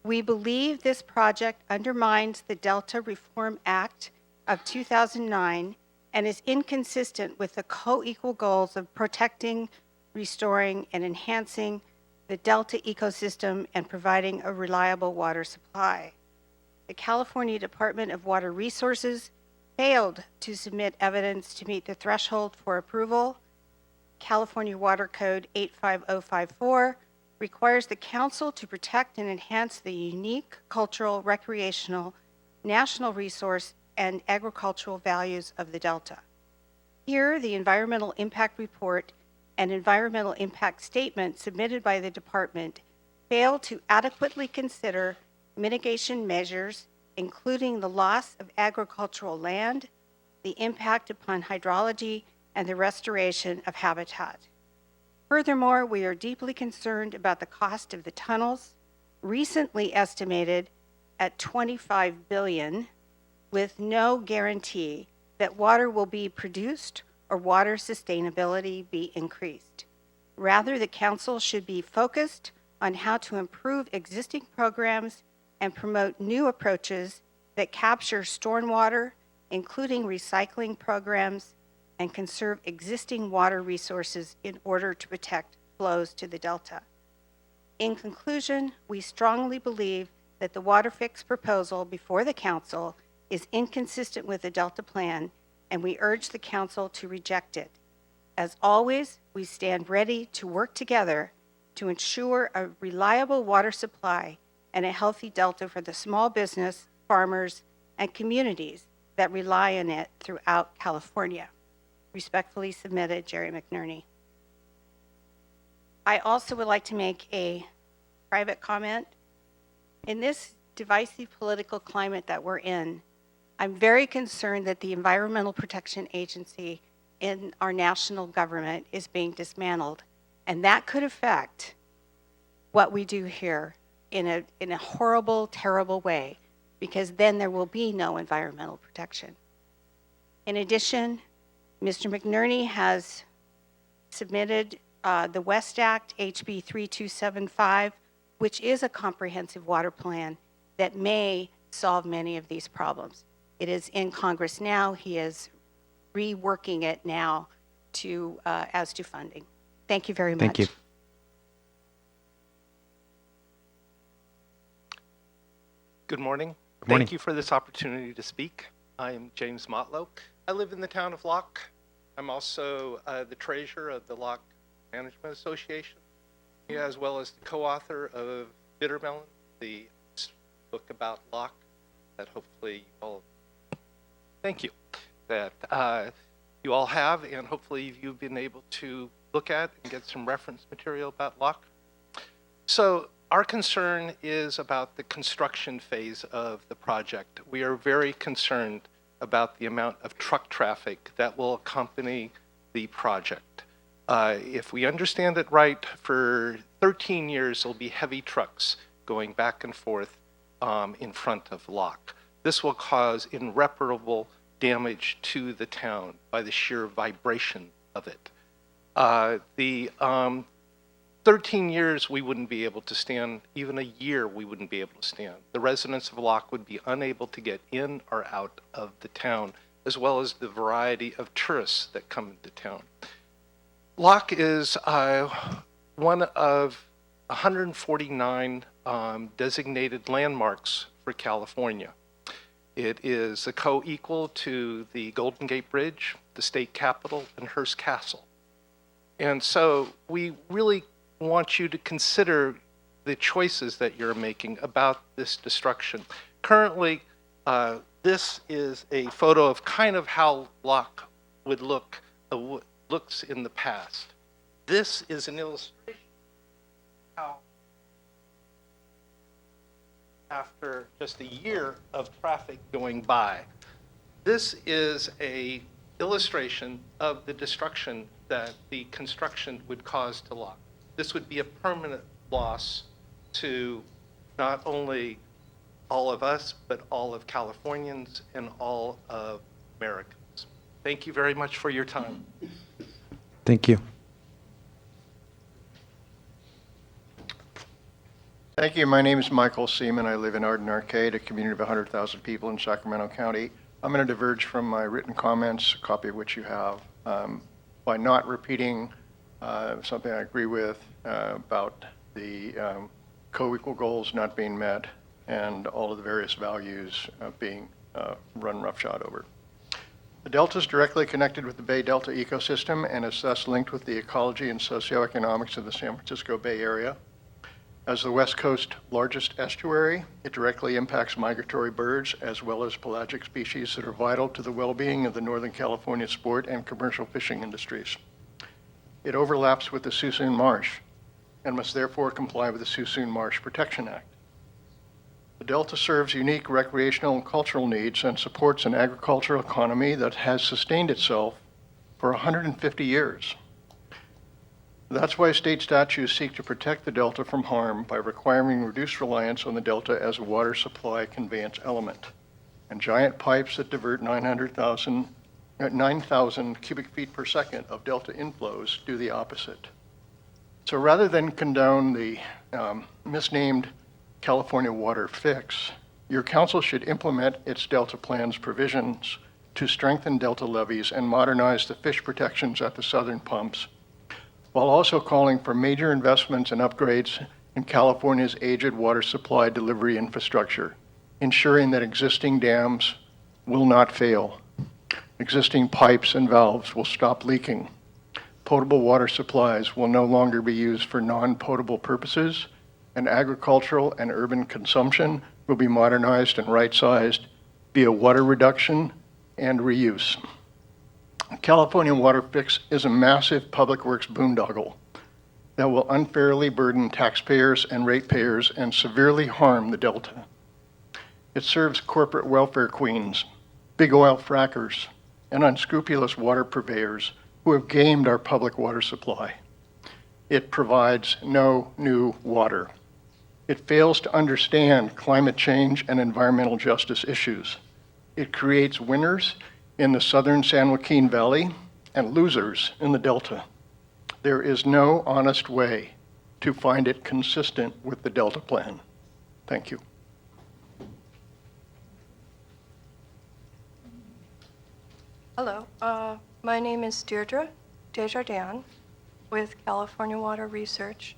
We believe this project undermines the Delta Reform Act of 2009 and is inconsistent with the co-equal goals of protecting, restoring, and enhancing the Delta ecosystem and providing a reliable water supply. The California Department of Water Resources failed to submit evidence to meet the threshold for approval. California Water Code 85054 requires the council to protect and enhance the unique cultural, recreational, national resource, and agricultural values of the Delta. Here, the environmental impact report and environmental impact statement submitted by the department fail to adequately consider mitigation measures, including the loss of agricultural land, the impact upon hydrology, and the restoration of habitat. Furthermore, we are deeply concerned about the cost of the tunnels, recently estimated at $25 billion, with no guarantee that water will be produced or water sustainability be increased. Rather, the council should be focused on how to improve existing programs and promote new approaches that capture stormwater, including recycling programs, and conserve existing water resources in order to protect flows to the Delta. In conclusion, we strongly believe that the WaterFix proposal before the council is inconsistent with the Delta Plan, and we urge the council to reject it. As always, we stand ready to work together to ensure a reliable water supply and a healthy Delta for the small business, farmers, and communities that rely on it throughout California. Respectfully submitted, Jerry McNerney. I also would like to make a private comment. In this divisive political climate that we're in, I'm very concerned that the Environmental Protection Agency in our national government is being dismantled, and that could affect what we do here in a horrible, terrible way, because then there will be no environmental protection. In addition, Mr. McNerney has submitted the West Act, HB 3275, which is a comprehensive water plan that may solve many of these problems. It is in Congress now. He is reworking it now to as to funding. Thank you very much. Thank you. Good morning. Good morning. Thank you for this opportunity to speak. I am James Motlow. I live in the town of Locke. I'm also the treasurer of the Locke Management Association. as well as the co-author of Bittermelon, the book about Locke that hopefully you all, thank you, that you all have, and hopefully you've been able to look at and get some reference material about Locke. So our concern is about the construction phase of the project. We are very concerned about the amount of truck traffic that will accompany the project. If we understand it right, for 13 years, there'll be heavy trucks going back and forth in front of Locke. This will cause irreparable damage to the town by the sheer vibration of it. The 13 years we wouldn't be able to stand, even a year we wouldn't be able to stand. The residents of Locke would be unable to get in or out of the town, as well as the variety of tourists that come into town. Locke is one of 149 designated landmarks for California. It is a co-equal to the Golden Gate Bridge, the state capitol, and Hearst Castle. And so we really want you to consider the choices that you're making about this destruction. Currently, this is a photo of kind of how Locke would looks in the past. This is an illustration of how, after just a year of traffic going by, this is a illustration of the destruction that the construction would cause to Locke. This would be a permanent loss to not only all of us, but all of Californians and all of Americans. Thank you very much for your time. Thank you. Thank you. My name is Michael Seaman. I live in Arden Arcade, a community of 100,000 people in Sacramento County. I'm going to diverge from my written comments, a copy of which you have, by not repeating something I agree with about the co-equal goals not being met and all of the various values being run roughshod over. The Delta is directly connected with the Bay Delta ecosystem and is thus linked with the ecology and socioeconomics of the San Francisco Bay Area. As the West Coast largest estuary, it directly impacts migratory birds as well as pelagic species that are vital to the well-being of the Northern California sport and commercial fishing industries. It overlaps with the Suisun Marsh and must therefore comply with the Suisun Marsh Protection Act. The Delta serves unique recreational and cultural needs and supports an agricultural economy that has sustained itself for 150 years. That's why state statutes seek to protect the Delta from harm by requiring reduced reliance on the Delta as a water supply conveyance element. And giant pipes that divert 9,000 cubic feet per second of Delta inflows do the opposite. So rather than condone the misnamed California WaterFix, your council should implement its Delta Plan's provisions to strengthen Delta levees and modernize the fish protections at the southern pumps, while also calling for major investments and upgrades in California's aged water supply delivery infrastructure, ensuring that existing dams will not fail. Existing pipes and valves will stop leaking. Potable water supplies will no longer be used for non-potable purposes, and agricultural and urban consumption will be modernized and right-sized via water reduction and reuse. California WaterFix is a massive public works boondoggle that will unfairly burden taxpayers and ratepayers and severely harm the Delta. It serves corporate welfare queens, big oil frackers, and unscrupulous water purveyors who have gamed our public water supply. It provides no new water. It fails to understand climate change and environmental justice issues. It creates winners in the southern San Joaquin Valley and losers in the Delta. There is no honest way to find it consistent with the Delta Plan. Thank you. Hello, my name is Deirdre Desjardins with California Water Research,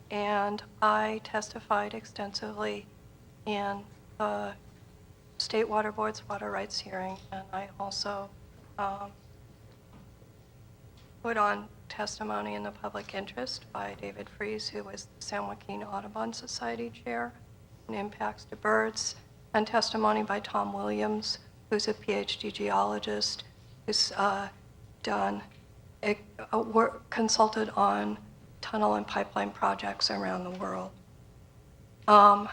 and I testified extensively in the State Water Board's water rights hearing, and I also put on testimony in the public interest by David Fries, who was the San Joaquin Audubon Society Chair on impacts to birds, and testimony by Tom Williams, who's a PhD geologist, who's consulted on tunnel and pipeline projects around the world. I'd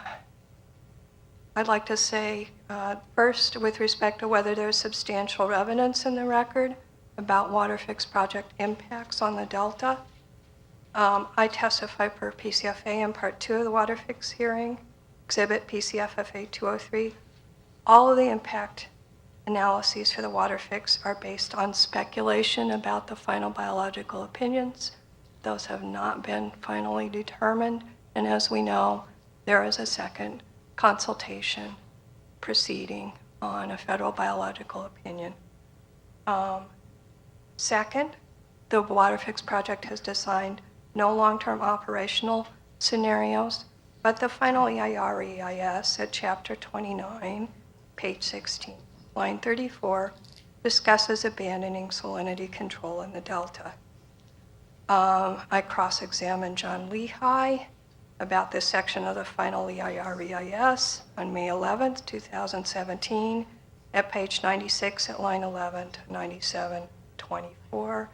like to say, first, with respect to whether there's substantial evidence in the record about WaterFix project impacts on the Delta. I testified per PCFA in Part 2 of the WaterFix hearing, Exhibit PCFFA 203. All of the impact analyses for the WaterFix are based on speculation about the final biological opinions. Those have not been finally determined, and as we know, there is a second consultation proceeding on a federal biological opinion. Second, the WaterFix project has designed no long-term operational scenarios, but the final EIR-EIS at Chapter 29, page 16, line 34, discusses abandoning salinity control in the Delta. I cross-examined John Lehigh about this section of the final EIR-EIS on May 11th, 2017, at page 96 at line 11 to 9724.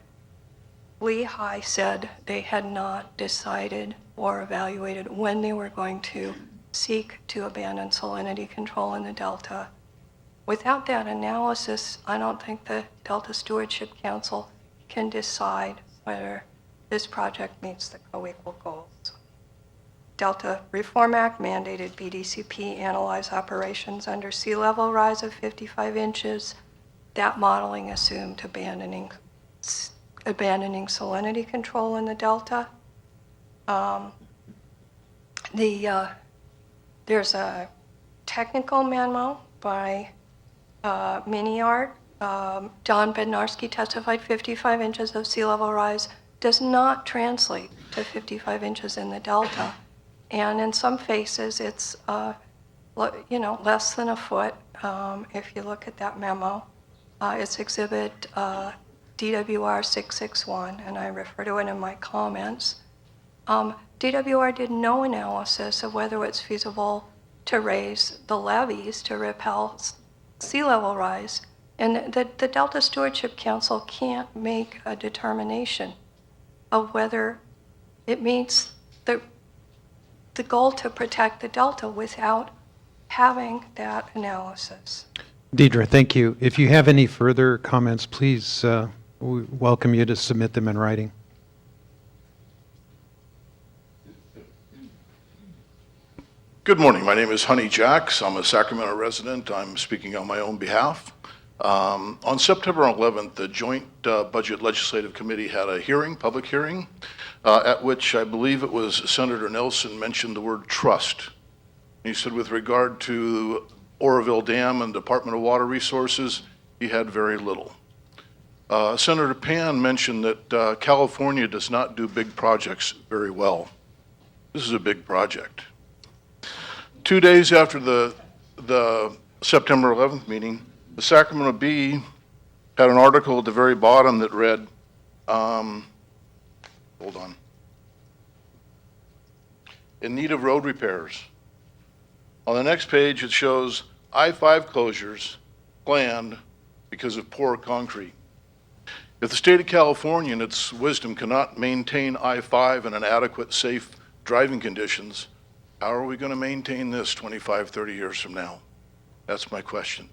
Lehigh said they had not decided or evaluated when they were going to seek to abandon salinity control in the Delta. Without that analysis, I don't think the Delta Stewardship Council can decide whether this project meets the co-equal goals. Delta Reform Act mandated BDCP analyze operations under sea level rise of 55 inches. That modeling assumed abandoning salinity control in the Delta. There's a technical memo by Miniart. Don Bednarski testified 55 inches of sea level rise does not translate to 55 inches in the Delta. And in some faces, it's less than a foot. If you look at that memo, it's Exhibit DWR 661, and I refer to it in my comments. DWR did no analysis of whether it's feasible to raise the levees to repel sea level rise, and the Delta Stewardship Council can't make a determination of whether it meets the goal to protect the Delta without having that analysis. Deidre, thank you. If you have any further comments, please, we welcome you to submit them in writing. Good morning. My name is Honey Jacks. I'm a Sacramento resident. I'm speaking on my own behalf. On September 11th, the Joint Budget Legislative Committee had a hearing, public hearing, at which I believe it was Senator Nelson mentioned the word trust. He said with regard to Oroville Dam and Department of Water Resources, he had very little. Senator Pan mentioned that California does not do big projects very well. This is a big project. 2 days after the September 11th meeting, the Sacramento Bee had an article at the very bottom that read, hold on, in need of road repairs. On the next page, it shows I-5 closures planned because of poor concrete. If the state of California, in its wisdom, cannot maintain I-5 in an adequate, safe driving conditions, how are we going to maintain this 25, 30 years from now? That's my question.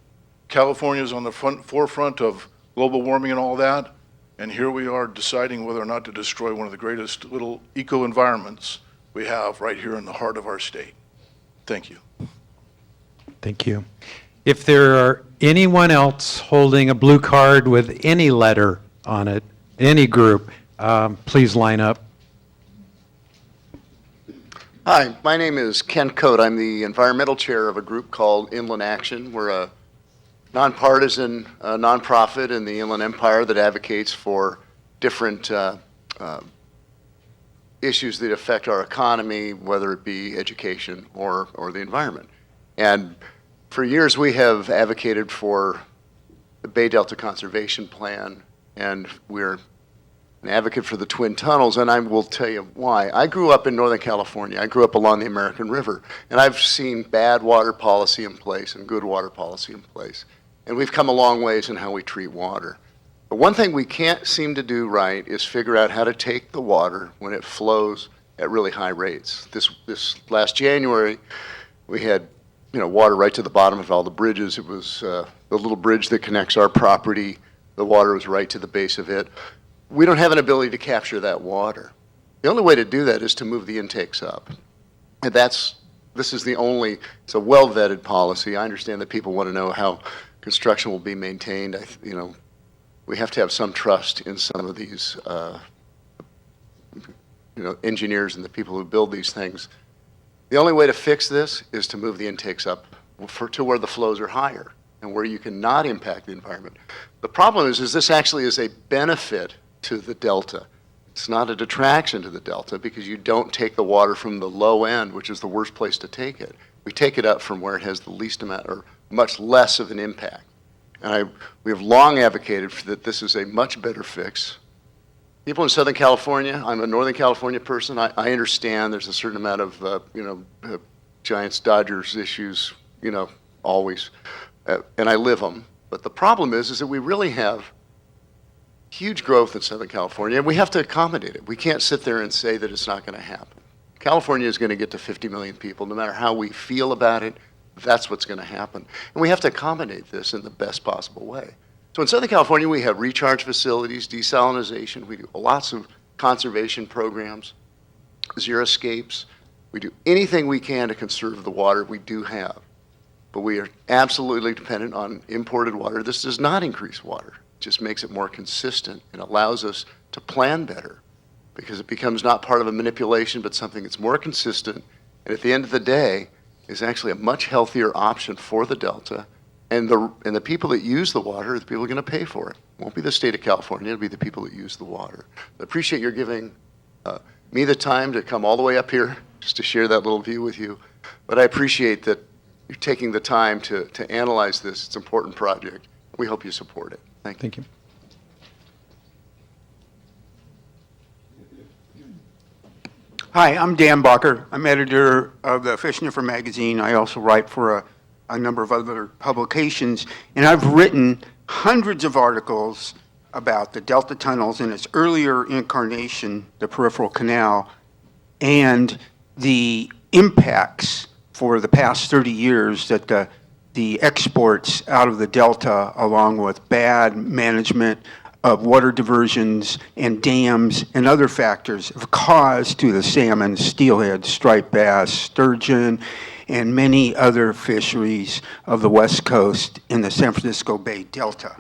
California is on the forefront of global warming and all that, and here we are deciding whether or not to destroy one of the greatest little eco-environments we have right here in the heart of our state. Thank you. Thank you. If there are anyone else holding a blue card with any letter on it, any group, please line up. Hi, my name is Ken Coate. I'm the environmental chair of a group called Inland Action. We're a nonpartisan nonprofit in the Inland Empire that advocates for different issues that affect our economy, whether it be education or the environment. And for years we have advocated for the Bay Delta Conservation Plan, and we're an advocate for the twin tunnels, and I will tell you why. I grew up in Northern California. I grew up along the American River, and I've seen bad water policy in place and good water policy in place. And we've come a long ways in how we treat water. But one thing we can't seem to do right is figure out how to take the water when it flows at really high rates. This last January, we had water right to the bottom of all the bridges. It was the little bridge that connects our property. The water was right to the base of it. We don't have an ability to capture that water. The only way to do that is to move the intakes up. And this is the only, it's a well-vetted policy. I understand that people want to know how construction will be maintained. We have to have some trust in some of these engineers and the people who build these things. The only way to fix this is to move the intakes up to where the flows are higher and where you cannot impact the environment. The problem is this actually is a benefit to the delta. It's not a detraction to the delta because you don't take the water from the low end, which is the worst place to take it. We take it up from where it has the least amount or much less of an impact. And we have long advocated that this is a much better fix. People in Southern California, I'm a Northern California person, I understand there's a certain amount of, Giants, Dodgers issues, always, and I live them. But the problem is that we really have huge growth in Southern California, and we have to accommodate it. We can't sit there and say that it's not going to happen. California is going to get to 50 million people, no matter how we feel about it. That's what's going to happen. And we have to accommodate this in the best possible way. So in Southern California, we have recharge facilities, desalinization. We do lots of conservation programs, xeriscapes. We do anything we can to conserve the water we do have. But we are absolutely dependent on imported water. This does not increase water. It just makes it more consistent and allows us to plan better because it becomes not part of a manipulation, but something that's more consistent. And at the end of the day, is actually a much healthier option for the Delta, and the people that use the water are the people who are going to pay for it. It won't be the state of California, it'll be the people that use the water. I appreciate your giving me the time to come all the way up here just to share that little view with you, but I appreciate that you're taking the time to analyze this. It's an important project. We hope you support it. Thank you. Thank you. Hi, I'm Dan Bacher. I'm editor of the Fish Sniffer magazine. I also write for a number of other publications, and I've written hundreds of articles about the Delta tunnels in its earlier incarnation, the peripheral canal, and the impacts for the past 30 years that the exports out of the Delta, along with bad management of water diversions and dams and other factors have caused to the salmon, steelhead, striped bass, sturgeon, and many other fisheries of the West Coast in the San Francisco Bay Delta.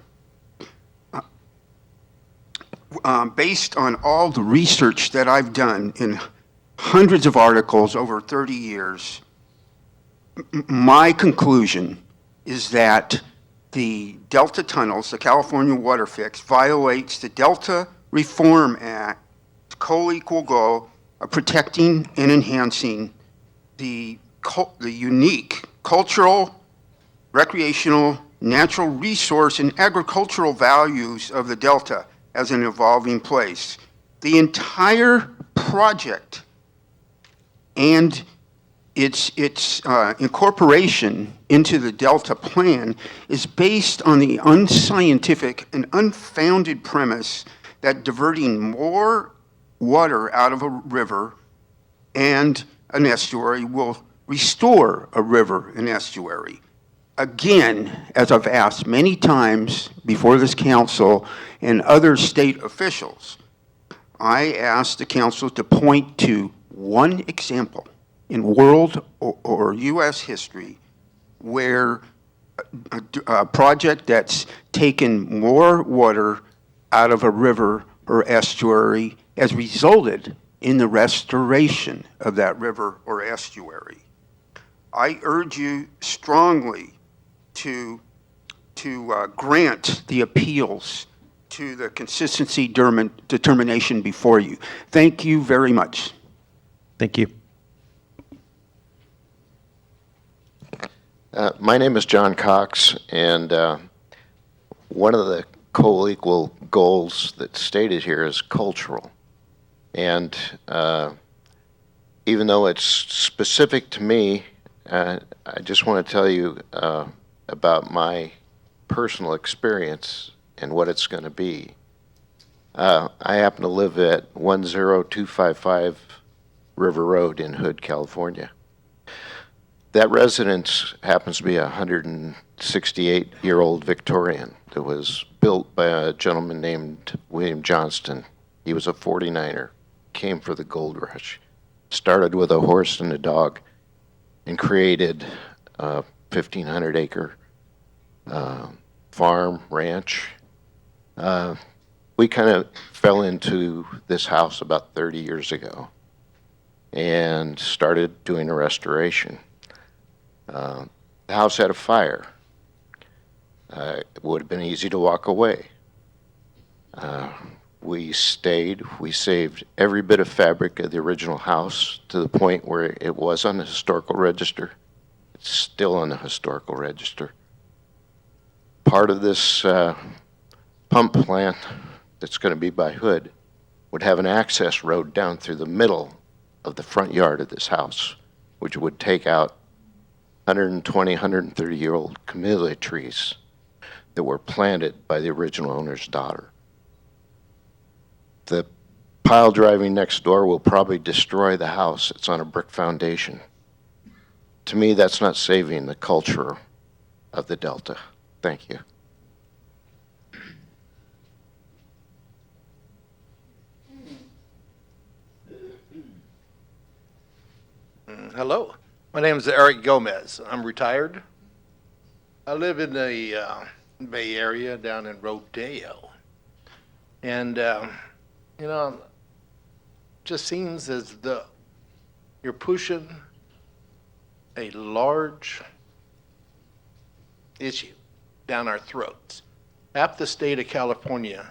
Based on all the research that I've done in hundreds of articles over 30 years, my conclusion is that the Delta tunnels, the California WaterFix, violates the Delta Reform Act, co-equal goal of protecting and enhancing the unique cultural, recreational, natural resource, and agricultural values of the Delta as an evolving place. The entire project and its incorporation into the Delta plan is based on the unscientific and unfounded premise that diverting more water out of a river and an estuary will restore a river and estuary. Again, as I've asked many times before this council and other state officials, I asked the council to point to one example in world or U.S. history where a project that's taken more water out of a river or estuary has resulted in the restoration of that river or estuary. I urge you strongly to grant the appeals to the consistency determination before you. Thank you very much. Thank you. My name is John Cox, and one of the co-equal goals that's stated here is cultural. And even though it's specific to me, I just want to tell you about my personal experience and what it's going to be. I happen to live at 10255 River Road in Hood, California. That residence happens to be a 168-year-old Victorian that was built by a gentleman named William Johnston. He was a 49er, came for the gold rush, started with a horse and a dog, and created a 1,500-acre farm, ranch. We kind of fell into this house about 30 years ago and started doing a restoration. The house had a fire. It would have been easy to walk away. We stayed. We saved every bit of fabric of the original house to the point where it was on the historical register. It's still on the historical register. Part of this pump plant that's going to be by Hood would have an access road down through the middle of the front yard of this house, which would take out 120, 130-year-old camellia trees that were planted by the original owner's daughter. The pile driving next door will probably destroy the house. It's on a brick foundation. To me, that's not saving the culture of the Delta. Thank you. Hello, my name is Eric Gomez. I'm retired. I live in the Bay Area down in Rodeo. And, you know, just seems as though you're pushing a large issue down our throats. Half the state of California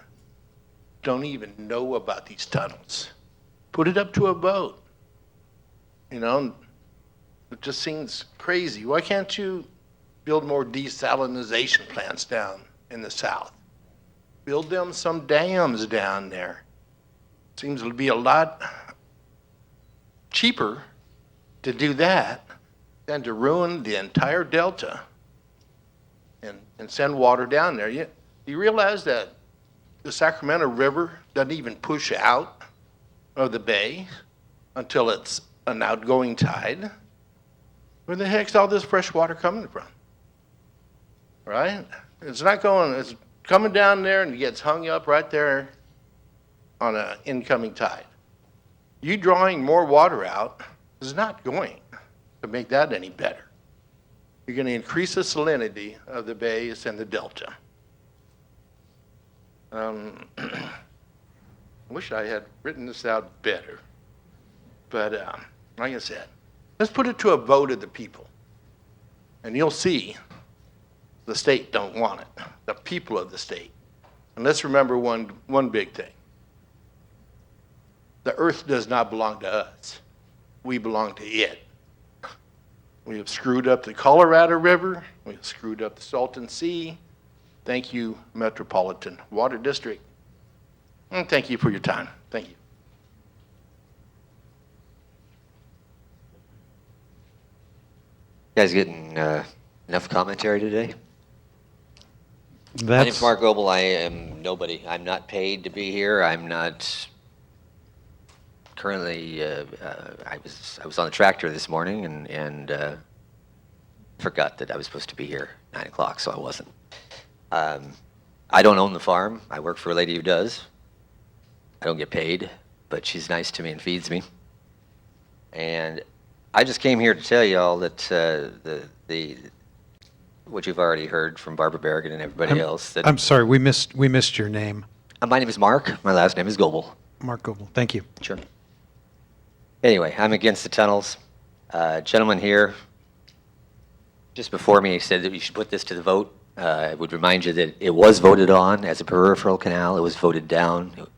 don't even know about these tunnels. Put it up to a vote. You know, it just seems crazy. Why can't you build more desalinization plants down in the south? Build them some dams down there. Seems to be a lot cheaper to do that than to ruin the entire delta and send water down there. You realize that the Sacramento River doesn't even push out of the bay until it's an outgoing tide? Where the heck's all this fresh water coming from? Right? It's not going, it's coming down there and it gets hung up right there on an incoming tide. You drawing more water out is not going to make that any better. You're going to increase the salinity of the bays and the delta. I wish I had written this out better. But like I said, let's put it to a vote of the people. And you'll see the state don't want it, the people of the state. And let's remember one big thing. The earth does not belong to us. We belong to it. We have screwed up the Colorado River. We have screwed up the Salton Sea. Thank you, Metropolitan Water District. And thank you for your time. Thank you. You guys getting enough commentary today? My That's, name's Mark Goebel. I am nobody. I'm not paid to be here. I'm not currently. I was on the tractor this morning and forgot that I was supposed to be here 9 o'clock, so I wasn't. I don't own the farm. I work for a lady who does. I don't get paid, but she's nice to me and feeds me. And I just came here to tell you all that what you've already heard from Barbara Berrigan and everybody else. That I'm sorry, we missed your name. My name is Mark. My last name is Goebel. Mark Goebel. Thank you. Sure. Anyway, I'm against the tunnels. Gentleman here, just before me, said that you should put this to the vote. I would remind you that it was voted on as a peripheral canal. It was voted down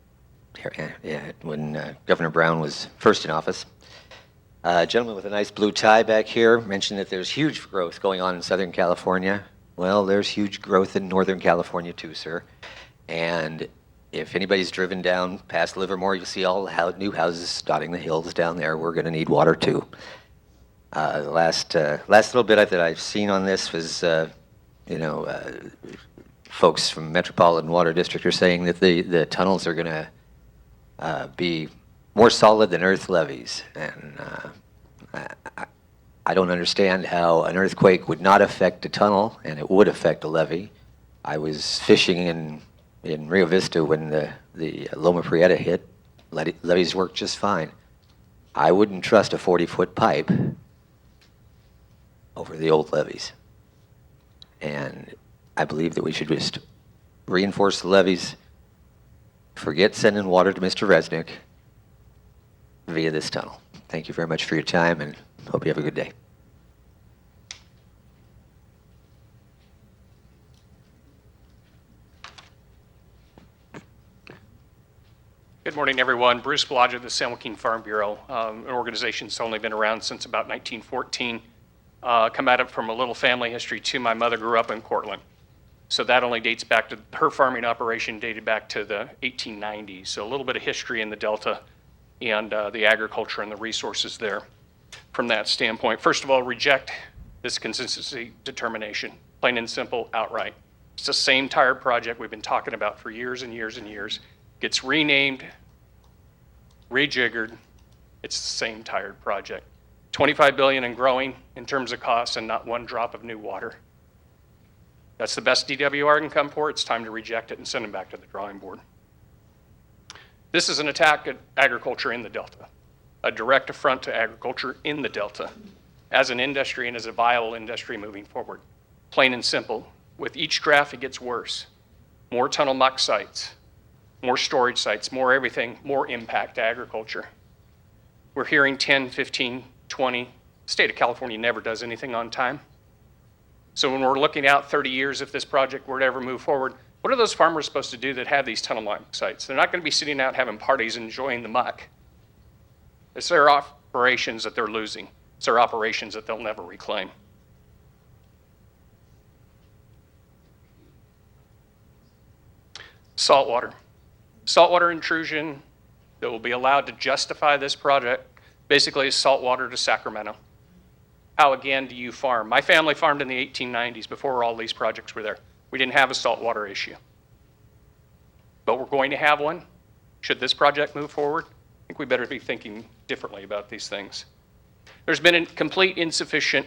when Governor Brown was first in office. A gentleman with a nice blue tie back here mentioned that there's huge growth going on in Southern California. Well, there's huge growth in Northern California too, sir. And if anybody's driven down past Livermore, you'll see all the new houses dotting the hills down there. We're going to need water too. The last little bit that I've seen on this was, folks from Metropolitan Water District are saying that the tunnels are going to be more solid than earth levees. And I don't understand how an earthquake would not affect a tunnel, and it would affect a levee. I was fishing in Rio Vista when the Loma Prieta hit. Levees worked just fine. I wouldn't trust a 40-foot pipe over the old levees. And I believe that we should just reinforce the levees, forget sending water to Mr. Resnick via this tunnel. Thank you very much for your time, and hope you have a good day. Good morning, everyone. Bruce Blodgett, the San Joaquin Farm Bureau, an organization that's only been around since about 1914. Come at it from a little family history too. My mother grew up in Cortland, so that only dates back to her farming operation dated back to the 1890s. So a little bit of history in the Delta and the agriculture and the resources there. From that standpoint, first of all, reject this consistency determination, plain and simple, outright. It's the same tired project we've been talking about for years and years and years. Gets renamed, rejiggered. It's the same tired project. $25 billion and growing in terms of costs, and not one drop of new water. That's the best DWR can come for. It's time to reject it and send them back to the drawing board. This is an attack at agriculture in the Delta, a direct affront to agriculture in the Delta as an industry and as a viable industry moving forward. Plain and simple. With each draft, it gets worse. More tunnel muck sites, more storage sites, more everything, more impact to agriculture. We're hearing 10, 15, 20. The state of California never does anything on time. So when we're looking out 30 years, if this project were to ever move forward, what are those farmers supposed to do that have these tunnel muck sites? They're not going to be sitting out having parties enjoying the muck. It's their operations that they're losing. It's their operations that they'll never reclaim. Saltwater. Saltwater intrusion that will be allowed to justify this project basically is saltwater to Sacramento. How again do you farm? My family farmed in the 1890s before all these projects were there. We didn't have a saltwater issue. But we're going to have one. Should this project move forward, I think we better be thinking differently about these things. There's been a complete insufficient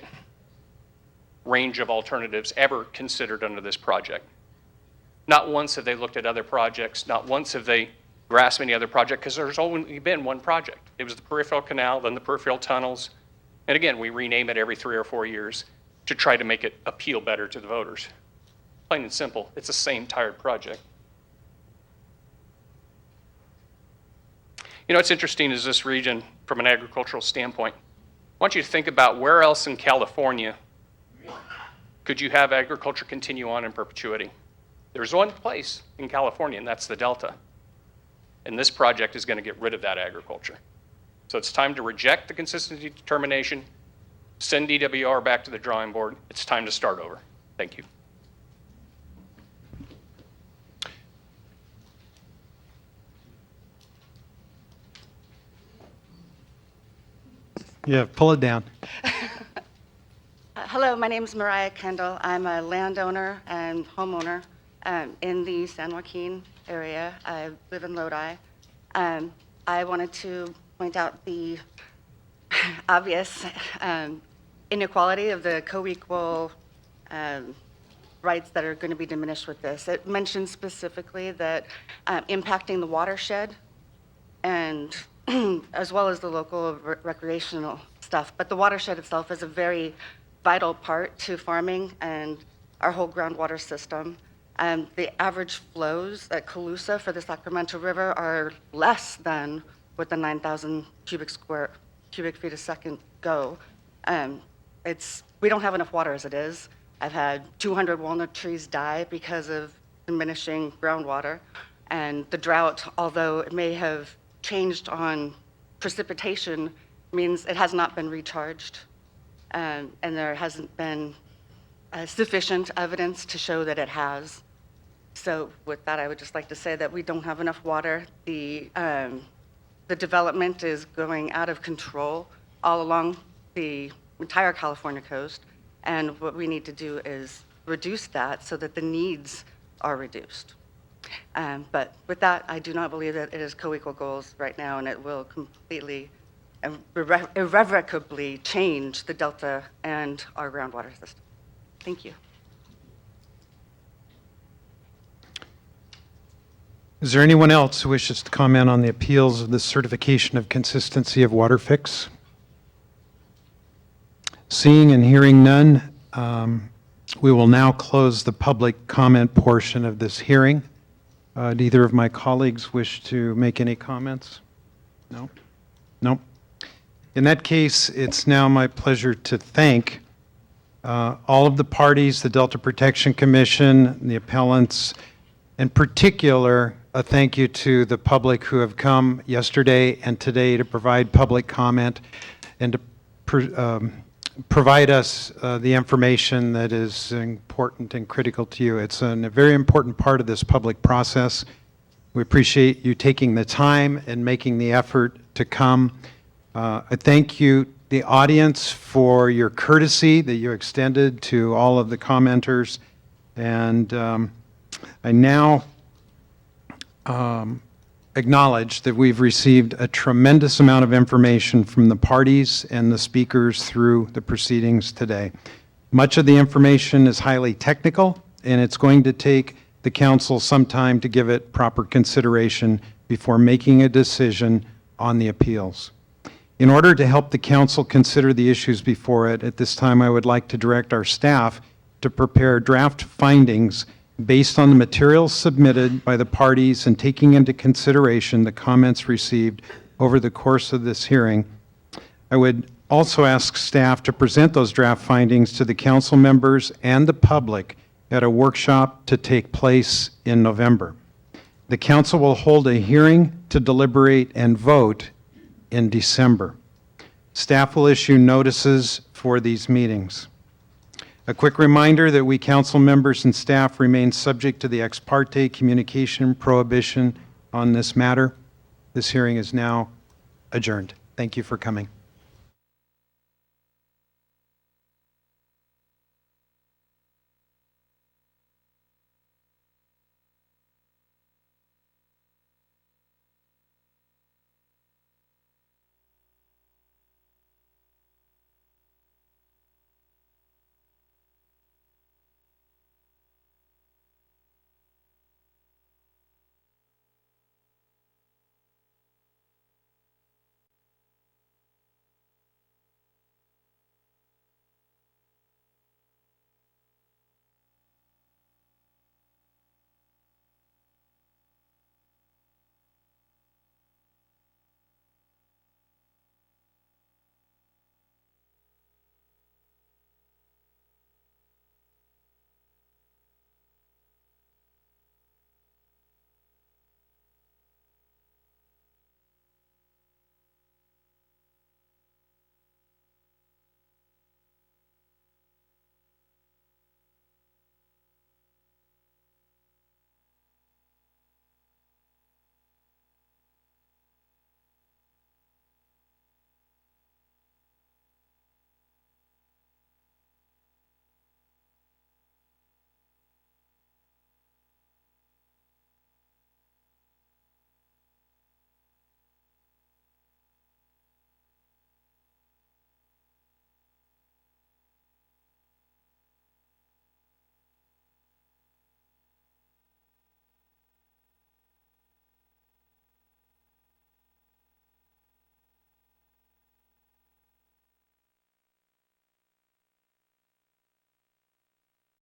range of alternatives ever considered under this project. Not once have they looked at other projects. Not once have they grasped any other project, because there's only been one project. It was the peripheral canal, then the peripheral tunnels. And again, we rename it every 3 or 4 years to try to make it appeal better to the voters. Plain and simple, it's the same tired project. You know, what's interesting is this region, from an agricultural standpoint, I want you to think about where else in California could you have agriculture continue on in perpetuity. There's one place in California, and that's the Delta. And this project is going to get rid of that agriculture. So it's time to reject the consistency determination, send DWR back to the drawing board. It's time to start over. Thank you. Yeah, pull it down. Hello, my name is Mariah Kendall. I'm a landowner and homeowner in the San Joaquin area. I live in Lodi. I wanted to point out the obvious inequality of the co-equal rights that are going to be diminished with this. It mentions specifically that impacting the watershed and as well as the local recreational stuff. But the watershed itself is a very vital part to farming and our whole groundwater system. The average flows at Colusa for the Sacramento River are less than what the 9,000 cubic feet a second go. We don't have enough water as it is. I've had 200 walnut trees die because of diminishing groundwater. And the drought, although it may have changed on precipitation, means it has not been recharged. And there hasn't been sufficient evidence to show that it has. So with that, I would just like to say that we don't have enough water. The development is going out of control all along the entire California coast. And what we need to do is reduce that so that the needs are reduced. But with that, I do not believe that it is co-equal goals right now, and it will completely and irrevocably change the Delta and our groundwater system. Thank you. Is there anyone else who wishes to comment on the appeals of the certification of consistency of WaterFix? Seeing and hearing none, we will now close the public comment portion of this hearing. Do either of my colleagues wish to make any comments? No? No? In that case, it's now my pleasure to thank all of the parties, the Delta Protection Commission, the appellants, in particular, a thank you to the public who have come yesterday and today to provide public comment and to provide us the information that is important and critical to you. It's a very important part of this public process. We appreciate you taking the time and making the effort to come. I thank you, the audience, for your courtesy that you extended to all of the commenters. And I now acknowledge that we've received a tremendous amount of information from the parties and the speakers through the proceedings today. Much of the information is highly technical, and it's going to take the council some time to give it proper consideration before making a decision on the appeals. In order to help the council consider the issues before it, at this time I would like to direct our staff to prepare draft findings based on the materials submitted by the parties and taking into consideration the comments received over the course of this hearing. I would also ask staff to present those draft findings to the council members and the public at a workshop to take place in November. The council will hold a hearing to deliberate and vote in December. Staff will issue notices for these meetings. A quick reminder that we council members and staff remain subject to the ex parte communication prohibition on this matter. This hearing is now adjourned. Thank you for coming.